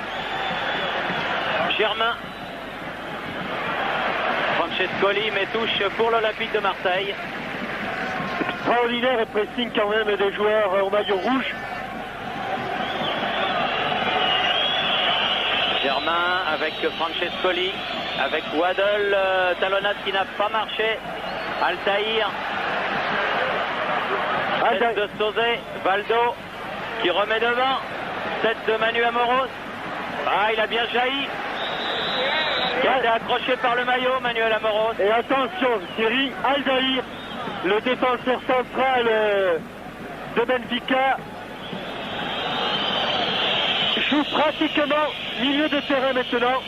Germain. Francescoli, mais touche pour l'Olympique de Marseille. Extraordinaire pressing quand même des joueurs au maillot rouge. Germain avec Francescoli, avec Waddle, talonnade qui n'a pas marché. Altaïr. Tête de Sauzet, Valdo qui remet devant. Tête de Manu Amoros. Ah, il a bien jailli. Il a été accroché par le maillot, Manuel Amoros. Et attention, Thierry Aldaïr, le défenseur central de Benfica, joue pratiquement milieu de terrain maintenant.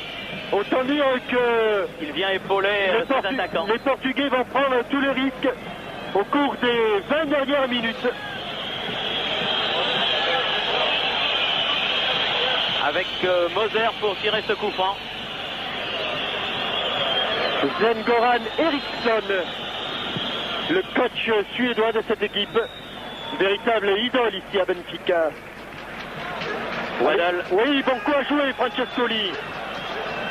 Autant dire que il vient épauler ses attaquants. Les Portugais vont prendre tous les risques au cours des 20 dernières minutes. Avec Moser pour tirer ce coup franc. Sven-Goran Eriksson, le coach suédois de cette équipe, véritable idole ici à Benfica. Waddle. Oui, bon coup à jouer, Francescoli.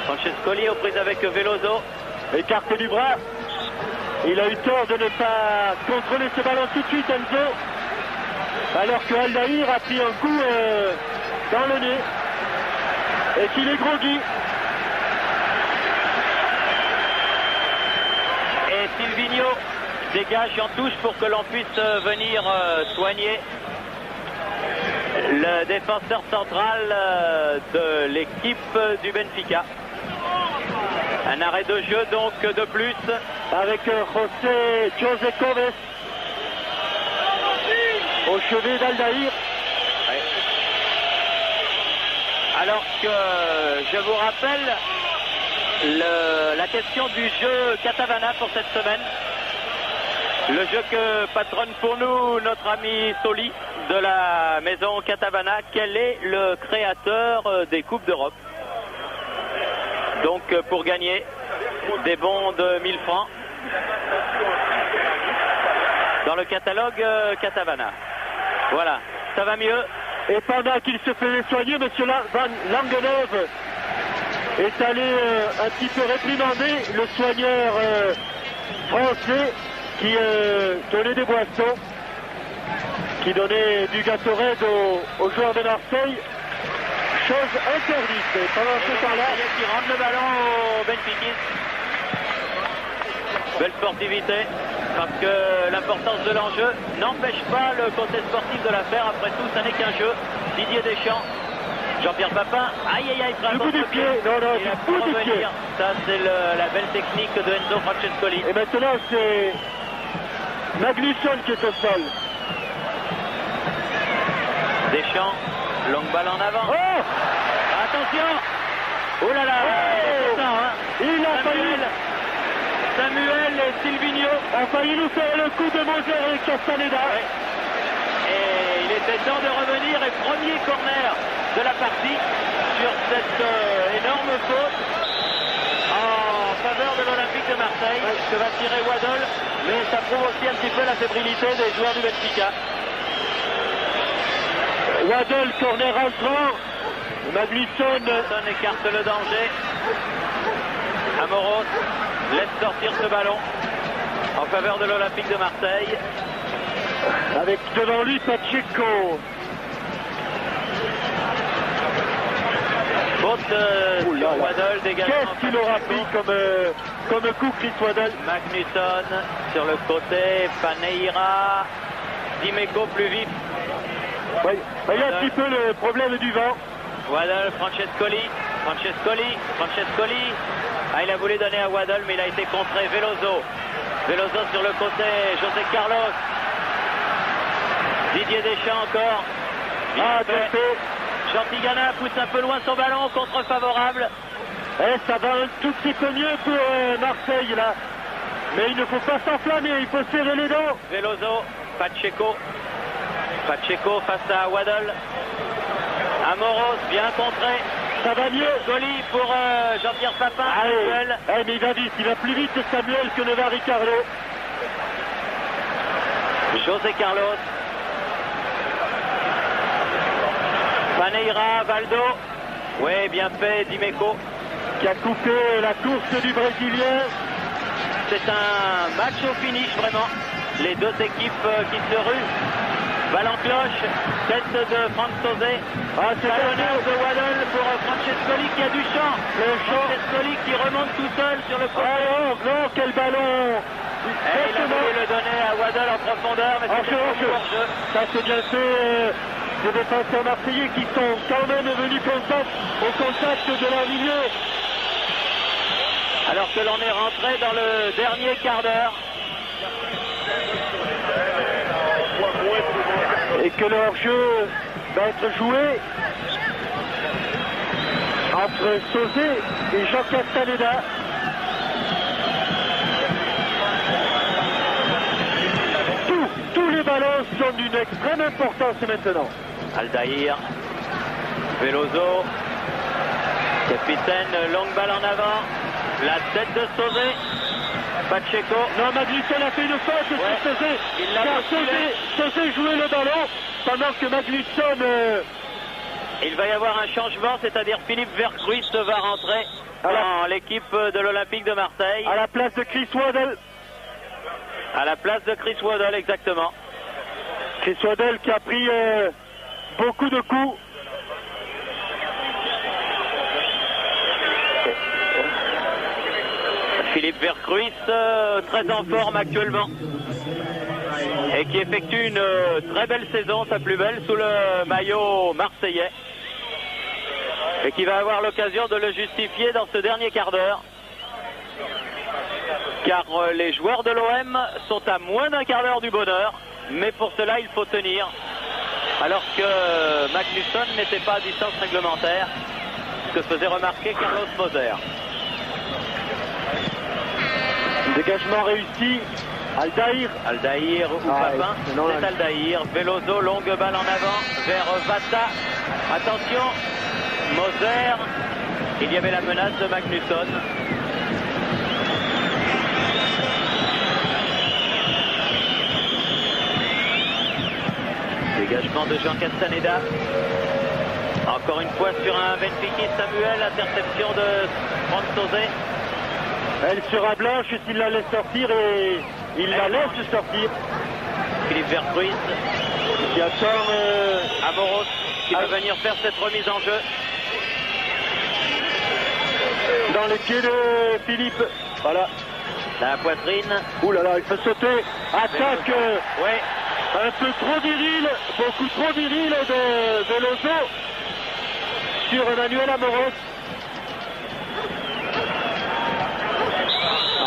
Francescoli aux prises avec Veloso. Écarté du bras. Il a eu tort de ne pas contrôler ce ballon tout de suite, Enzo. Alors que Aldaïr a pris un coup dans le nez. Et qu'il est groggy. Et Silvino dégage en touche pour que l'on puisse venir soigner le défenseur central de l'équipe du Benfica. Un arrêt de jeu donc de plus. Avec José Coves au chevet d'Aldaïr. Ouais. Alors que je vous rappelle la question du jeu Catavana pour cette semaine. Le jeu que patronne pour nous notre ami Soli de la maison Catavana. Quel est le créateur des Coupes d'Europe? Donc pour gagner des bons de 1000 francs dans le catalogue Catavana. Voilà, ça va mieux. Et pendant qu'il se faisait soigner, M. Van Langenhove est allé un petit peu réprimander le soigneur français qui donnait des boissons, qui donnait du Gatorade aux joueurs de Marseille. Chose interdite. Et pendant ce temps-là, qui rentre le ballon au Benfica. Belle sportivité. parce que l'importance de l'enjeu n'empêche pas le côté sportif de l'affaire. Après tout, ça n'est qu'un jeu. Didier Deschamps, Jean-Pierre Papin, aïe aïe aïe, le coup du pied, non, non, il a du coup du pied. Ça, c'est la belle technique de Enzo Francescoli. Et maintenant, c'est Magnusson qui est au sol. Deschamps, longue balle en avant. Oh, attention! Oh là là! Oh, ça, hein. il a failli. Samuel et Silvino ont failli nous faire le coup de Moser et Castaneda. Ouais. Et il était temps de revenir. Et premier corner de la partie sur cette énorme faute en faveur de l'Olympique de Marseille, que va tirer Waddle, mais ça prouve aussi un petit peu la fébrilité des joueurs du Benfica. Waddle, corner entrant. Magnusson écarte le danger. Amoros laisse sortir ce ballon en faveur de l'Olympique de Marseille. Avec devant lui Pacheco. Faute sur Waddle, dégagement. Qu'est-ce qu'il aura pris comme coup, Chris Waddle? Magnusson sur le côté, Paneira, Dimeco plus vif. Oui. Il y a un petit peu le problème du vent. Waddle, Francescoli. Ah, il a voulu donner à Waddle, mais il a été contré. Veloso sur le côté, José Carlos. Didier Deschamps encore. Bien fait. Chantigana pousse un peu loin son ballon, contre favorable. Et ça va un tout petit peu mieux pour Marseille là. Mais il ne faut pas s'enflammer, il faut serrer les dents. Veloso, Pacheco face à Waddle. Amoros, bien contré. Ça va mieux. Joli pour Jean-Pierre Papin. Mais il va vite, il va plus vite Samuel que ne va Ricardo. José Carlos. Paneira, Valdo. Oui, bien fait, Dimeco. Qui a coupé la course du Brésilien. C'est un match au finish, vraiment. Les deux équipes qui se ruent. Balle en cloche, tête de Franck Sauzet. C'est l'honneur de Waddle pour Francescoli qui a du champ. Francescoli qui remonte tout seul sur le côté. Non, quel ballon! Et il a voulu le donner à Waddle en profondeur, mais c'est hors-jeu. Ça c'est bien fait. Les défenseurs marseillais qui sont quand même venus au contact de leur milieu. Alors que l'on est rentré dans le dernier quart d'heure. Et que leur jeu va être joué entre Sauzet et Jean Castaneda. Tous les ballons sont d'une extrême importance maintenant. Aldaïr, Veloso, capitaine, longue balle en avant, la tête de Sauzet, Pacheco. Non, Magnusson a fait une faute sur Sauzet. Il l'a Sauzet jouait le ballon pendant que Magnusson... Il va y avoir un changement, c'est-à-dire Philippe Vercruis va rentrer dans l'équipe de l'Olympique de Marseille. À la place de Chris Waddle. À la place de Chris Waddle, exactement. Chris Waddle qui a pris beaucoup de coups. Philippe Vercruis, très en forme actuellement. Et qui effectue une très belle saison, sa plus belle, sous le maillot marseillais. Et qui va avoir l'occasion de le justifier dans ce dernier quart d'heure. Car les joueurs de l'OM sont à moins d'un quart d'heure du bonheur. Mais pour cela, il faut tenir. Alors que Magnusson n'était pas à distance réglementaire. Ce que faisait remarquer Carlos Moser. Dégagement réussi. Aldaïr ou Papin, c'est Aldaïr. Veloso, longue balle en avant vers Vata. Attention, Moser. Il y avait la menace de Magnusson. Dégagement de Jean Castaneda. Encore une fois sur un Benfica Samuel. Interception de Franck Sauzet. Elle sera blanche s'il la laisse sortir et il la laisse sortir. Philippe Vercruis qui attend Amoros qui va venir faire cette remise en jeu. Dans les pieds de Philippe. Voilà. la poitrine. Ouh là là, il peut sauter. Attaque Ouais. un peu trop viril, beaucoup trop viril de Veloso sur Emmanuel Amoros.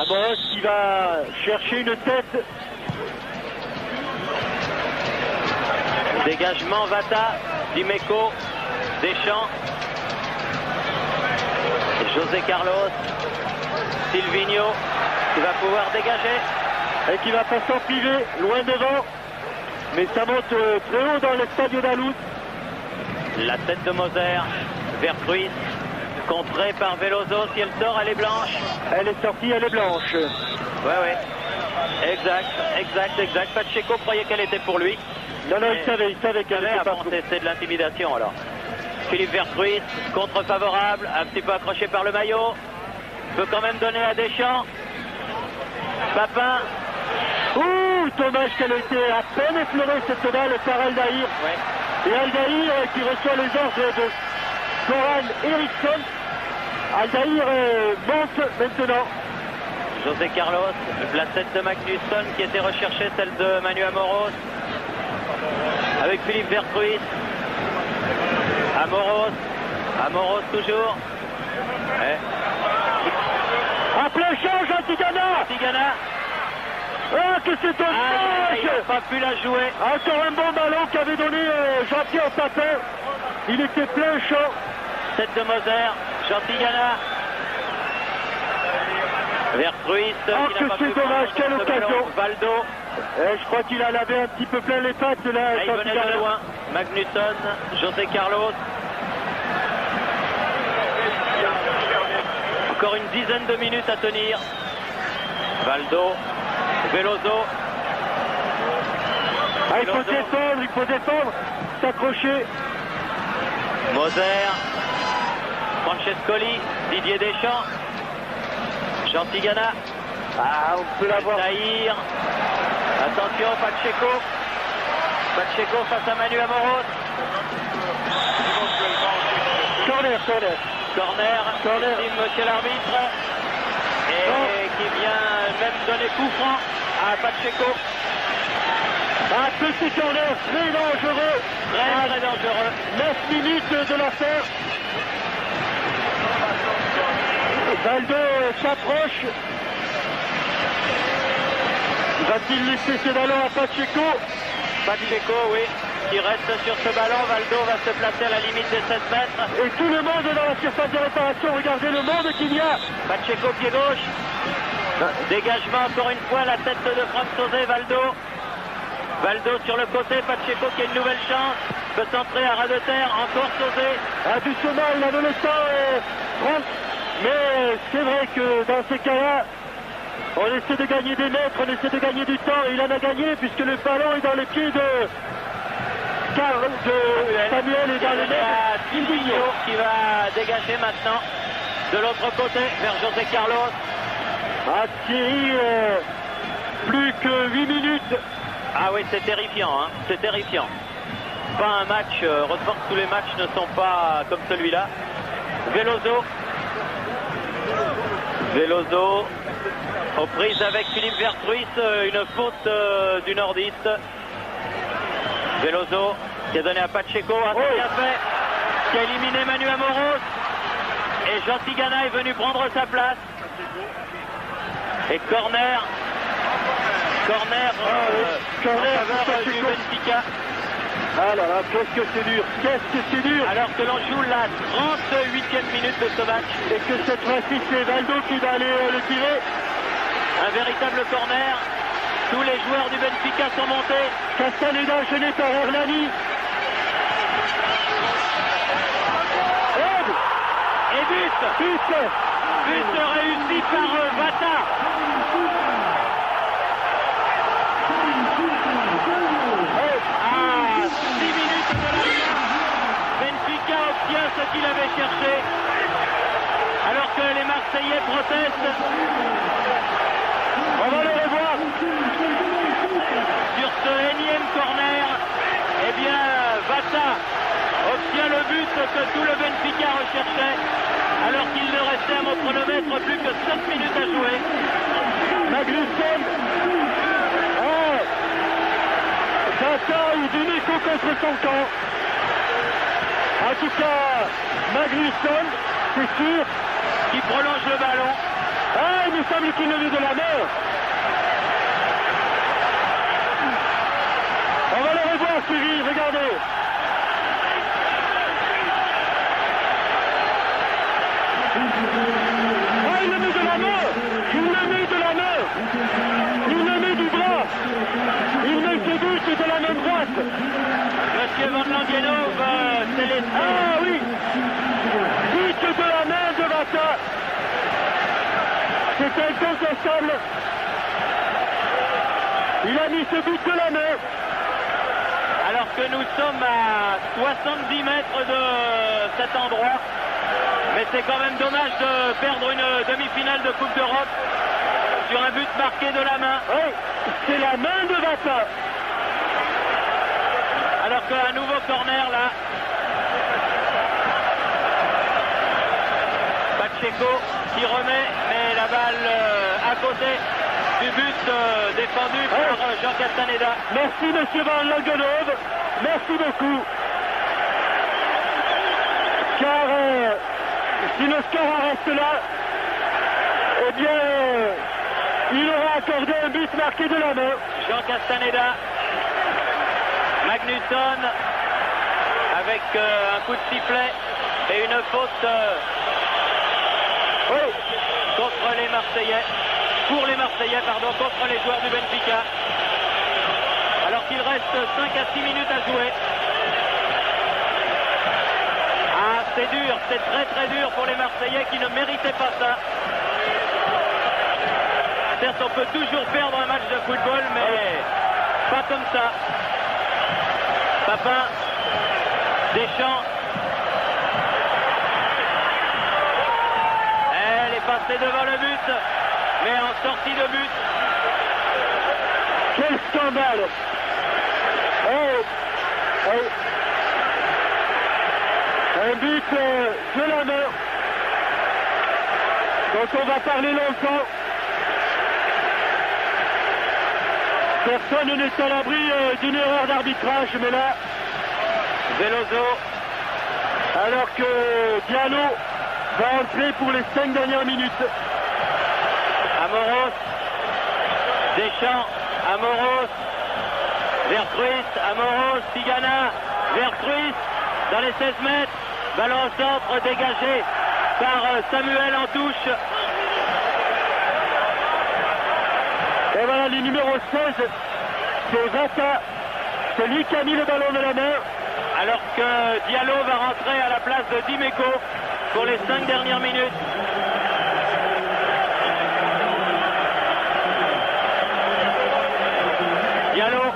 Amoros qui va chercher une tête. Dégagement Vata, Dimeco, Deschamps, José Carlos, Silvinho qui va pouvoir dégager. Et qui va pas s'empiler loin devant. Mais ça monte très haut dans le Stadio d'Alous. La tête de Moser vers Ruiz, contrée par Veloso. Si elle sort, elle est blanche. Elle est sortie, elle est blanche. Ouais. Exact. Pacheco croyait qu'elle était pour lui. Non, il savait qu'elle était pas pour. C'est de l'intimidation alors. Philippe Vertruis, contre favorable, un petit peu accroché par le maillot. Peut quand même donner à Deschamps. Papin. Ouh, dommage qu'elle ait été à peine effleurée cette balle par Aldaïr. Ouais. Et Aldaïr qui reçoit les ordres de Goran Eriksson. Aldaïr monte maintenant. José Carlos, la tête de Magnusson qui était recherchée, celle de Manu Amoros. Avec Philippe Vertruis. Amoros toujours. Ouais. À plein champ, Tigana. Ah, que c'est dommage! Il n'a pas pu la jouer. Encore un bon ballon qu'avait donné Jean-Pierre Papin. Il était plein champ. Tête de Moser, Jean Tigana. Vertruis. Ah, que c'est dommage, quelle occasion! Valdo. Je crois qu'il a lavé un petit peu plein les pattes là. Il venait de loin. Magnusson, José Carlos. Encore une dizaine de minutes à tenir. Valdo, Veloso. Ah, il faut défendre, s'accrocher. Moser, Francescoli, Didier Deschamps, Jean Tigana. Ah, on peut l'avoir. Tahir. Attention, Pacheco face à Manu Amoros. Corner, dit monsieur l'arbitre. Et qui vient même donner coup franc à Pacheco. Un petit corner très dangereux. Très dangereux. 9 minutes de l'affaire. Valdo s'approche. Va-t-il laisser ce ballon à Pacheco? Pacheco, oui, qui reste sur ce ballon. Valdo va se placer à la limite des 7 mètres. Et tout le monde dans la surface de réparation. Regardez le monde qu'il y a. Pacheco, pied gauche. Dégagement encore une fois, la tête de Franck Sauzet, Valdo sur le côté, Pacheco qui a une nouvelle chance. Peut centrer à ras de terre, encore Sauzet. Doucement, il avait le temps, Franck. Mais c'est vrai que dans ces cas-là, on essaie de gagner des mètres, on essaie de gagner du temps. Et il en a gagné puisque le ballon est dans les pieds de Samuel et dans les mains de Silvinho qui va dégager maintenant de l'autre côté vers José Carlos. Ah, Thierry, plus que 8 minutes. Ah oui, c'est terrifiant, hein, c'est terrifiant. Pas un match, heureusement que tous les matchs ne sont pas comme celui-là. Veloso aux prises avec Philippe Vertruis, une faute du nordiste. Veloso qui a donné à Pacheco, bien fait, qui a éliminé Manu Amoros. Et Jean Tigana est venu prendre sa place. Et corner en faveur du Benfica. Ah là là, qu'est-ce que c'est dur, Alors que l'on joue la 38e minute de ce match. Et que cette fois-ci, c'est Valdo qui va aller le tirer. Un véritable corner. Tous les joueurs du Benfica sont montés. Castaneda gêné par Hernani. Et but réussi par Vata. À 6 minutes de la fin, Benfica obtient ce qu'il avait cherché. Alors que les Marseillais protestent. On va le revoir. Sur ce énième corner, eh bien, Vata obtient le but que tout le Benfica recherchait, alors qu'il ne restait à mon chronomètre plus que 7 minutes à jouer. Magnusson. Bataille d'Unico contre son camp. En tout cas, Magnusson, c'est sûr. Qui prolonge le ballon. Il me semble qu'il le met de la main. On va le revoir, Sylvie, regardez. Il le met de la main. Il le met de la main. Il le met du bras. Il met ses buts de la main droite. Monsieur Van Langenhove, c'est les... Oui. But de la main de Vata. C'est incontestable. Il a mis ce but de la main. Alors que nous sommes à 70 mètres de cet endroit. Mais c'est quand même dommage de perdre une demi-finale de Coupe d'Europe sur un but marqué de la main. Oui, c'est la main de Vata. Alors qu'un nouveau corner là. Pacheco qui remet, mais la balle à côté du but défendu par Jean Castaneda. Merci monsieur Van Langenhove, merci beaucoup. Car si le score en reste là, eh bien il aura accordé un but marqué de la main. Jean Castaneda, Magnusson avec un coup de sifflet et une faute contre les Marseillais. Pour les Marseillais, pardon, contre les joueurs du Benfica. Alors qu'il reste 5 à 6 minutes à jouer. C'est dur, c'est très très dur pour les Marseillais qui ne méritaient pas ça. Certes, on peut toujours perdre un match de football, mais pas comme ça. Papin, Deschamps. Elle est passée devant le but, mais en sortie de but. Quel scandale! Un but de la main dont on va parler longtemps. Personne n'est à l'abri d'une erreur d'arbitrage, mais là, Veloso, alors que Diallo va entrer pour les 5 dernières minutes. Amoros, Deschamps, Amoros, Vercruis, Amoros, Tigana, Vercruis dans les 16 mètres. Ballon au centre dégagé par Samuel en touche. Et voilà, le numéro 16, c'est Vata. C'est lui qui a mis le ballon de la main. Alors que Diallo va rentrer à la place de Dimeco pour les 5 dernières minutes. Diallo.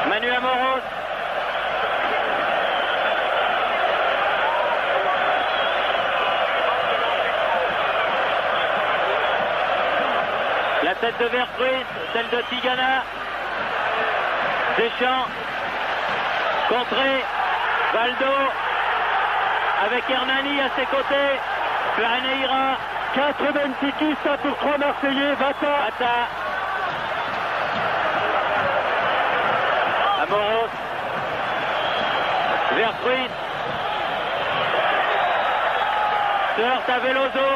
Manu Amoros. La tête de Vercruis, celle de Tigana. Deschamps. Contré. Valdo. Avec Hernani à ses côtés. Pereira. 90 ça pour 3 Marseillais. Vata. Amoros. Vercruis. Se heurte à Veloso.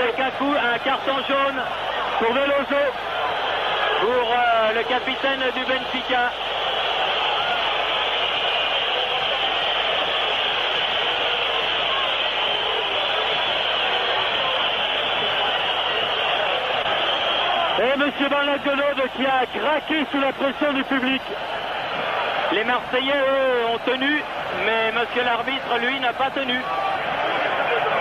Avec un carton jaune Pour Veloso. pour le capitaine du Benfica. Et M. Van Langenhove qui a craqué sous la pression du public. Les Marseillais, eux, ont tenu, mais monsieur l'arbitre, lui, n'a pas tenu.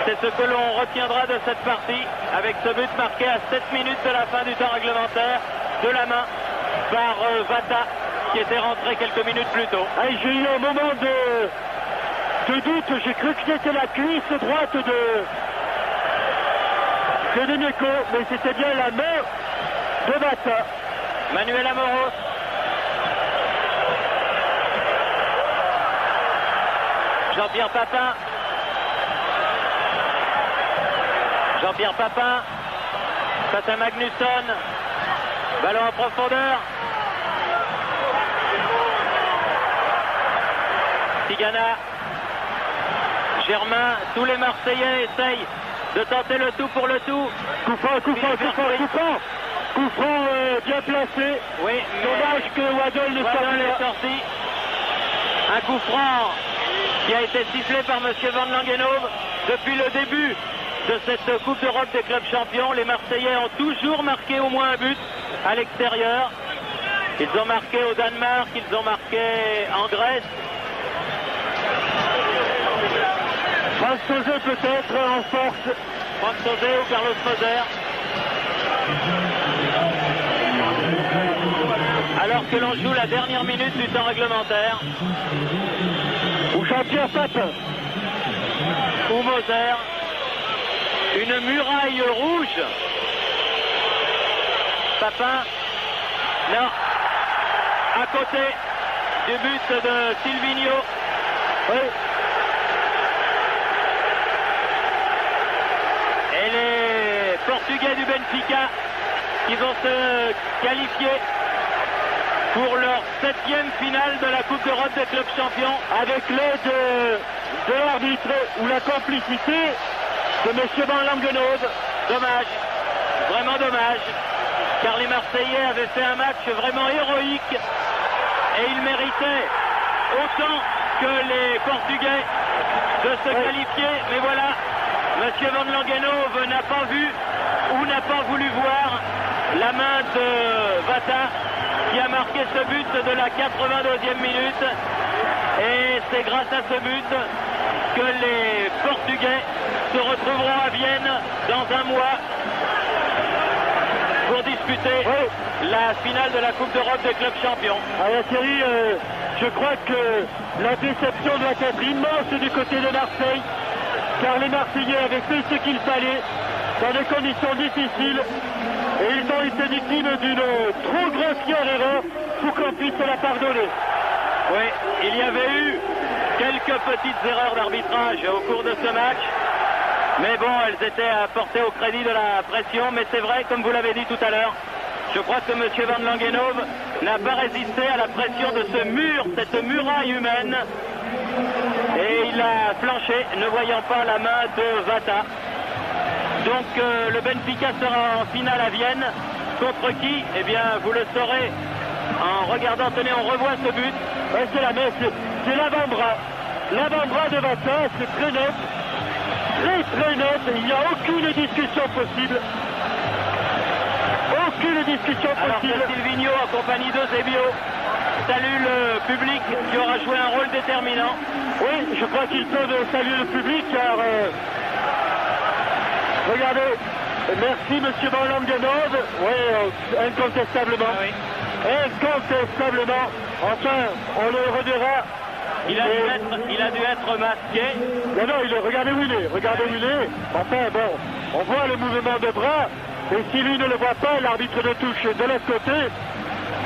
C'est ce que l'on retiendra de cette partie, avec ce but marqué à 7 minutes de la fin du temps réglementaire, de la main par Vata, qui était rentré quelques minutes plus tôt. J'ai eu un moment de doute, j'ai cru que c'était la cuisse droite de Dimeco, mais c'était bien la main de Vata. Manuel Amoros. Jean-Pierre Papin. Jean-Pierre Papin. Face à Magnusson. Ballon en profondeur. Tigana. Germain. Tous les Marseillais essayent de tenter le tout pour le tout. Coup franc bien placé. Oui, dommage que Waddle ne soit Waddle pas est sorti. Un coup franc qui a été sifflé par M. Van Langenhove. Depuis le début de cette Coupe d'Europe des clubs champions, les Marseillais ont toujours marqué au moins un but à l'extérieur. Ils ont marqué au Danemark, ils ont marqué en Grèce. Franck Sauzet peut-être en force. Franck Sauzet ou Carlos Moser. Alors que l'on joue la dernière minute du temps réglementaire. Ou Jean-Pierre Papin. Ou Moser. Une muraille rouge. Papin. Non. À côté du but de Silvinho. Oui. Et les Portugais du Benfica qui vont se qualifier pour leur 7e finale de la Coupe d'Europe des clubs champions. Avec l'aide de l'arbitre ou la complicité de M. Van Langenhove. Dommage, vraiment dommage, car les Marseillais avaient fait un match vraiment héroïque et ils méritaient autant que les Portugais de se qualifier. Mais voilà, M. Van Langenhove n'a pas vu ou n'a pas voulu voir la main de Vata qui a marqué ce but de la 82e minute. Et c'est grâce à ce but que les Portugais se retrouveront à Vienne dans un mois pour disputer la finale de la Coupe d'Europe des clubs champions. Alors Thierry, je crois que la déception doit être immense du côté de Marseille, car les Marseillais avaient fait ce qu'il fallait dans des conditions difficiles et ils ont été victimes d'une trop grossière erreur pour qu'on puisse la pardonner. Oui, il y avait eu quelques petites erreurs d'arbitrage au cours de ce match, mais bon, elles étaient apportées au crédit de la pression. Mais c'est vrai, comme vous l'avez dit tout à l'heure, je crois que M. Van Langenhove n'a pas résisté à la pression de ce mur, cette muraille humaine, et il a flanché, ne voyant pas la main de Vata. Donc le Benfica sera en finale à Vienne. Contre qui? Eh bien, vous le saurez en regardant. Tenez, on revoit ce but. Ouais, c'est la main, c'est l'avant-bras. L'avant-bras de Vata, c'est très net. Très net. Il n'y a aucune discussion possible. Aucune discussion possible. Alors que Silvinho, en compagnie de Zebio, salue le public qui aura joué un rôle déterminant. Oui, je crois qu'ils peuvent saluer le public car... regardez, merci M. Van Langenhove. Oui, incontestablement. Ah oui. Incontestablement. Enfin, on le reverra. Il a dû être masqué. Non, regardez où il est. Regardez où il est. Enfin, bon, on voit le mouvement de bras. Et si lui ne le voit pas, l'arbitre de touche de l'autre côté,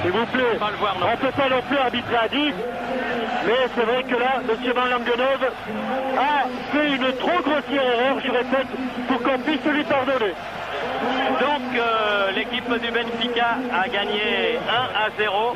s'il vous plaît, on ne peut pas non plus arbitrer à 10. Mais c'est vrai que là, M. Van Langenhove a fait une trop grossière erreur, je répète, pour qu'on puisse lui pardonner. Donc l'équipe du Benfica a gagné 1-0.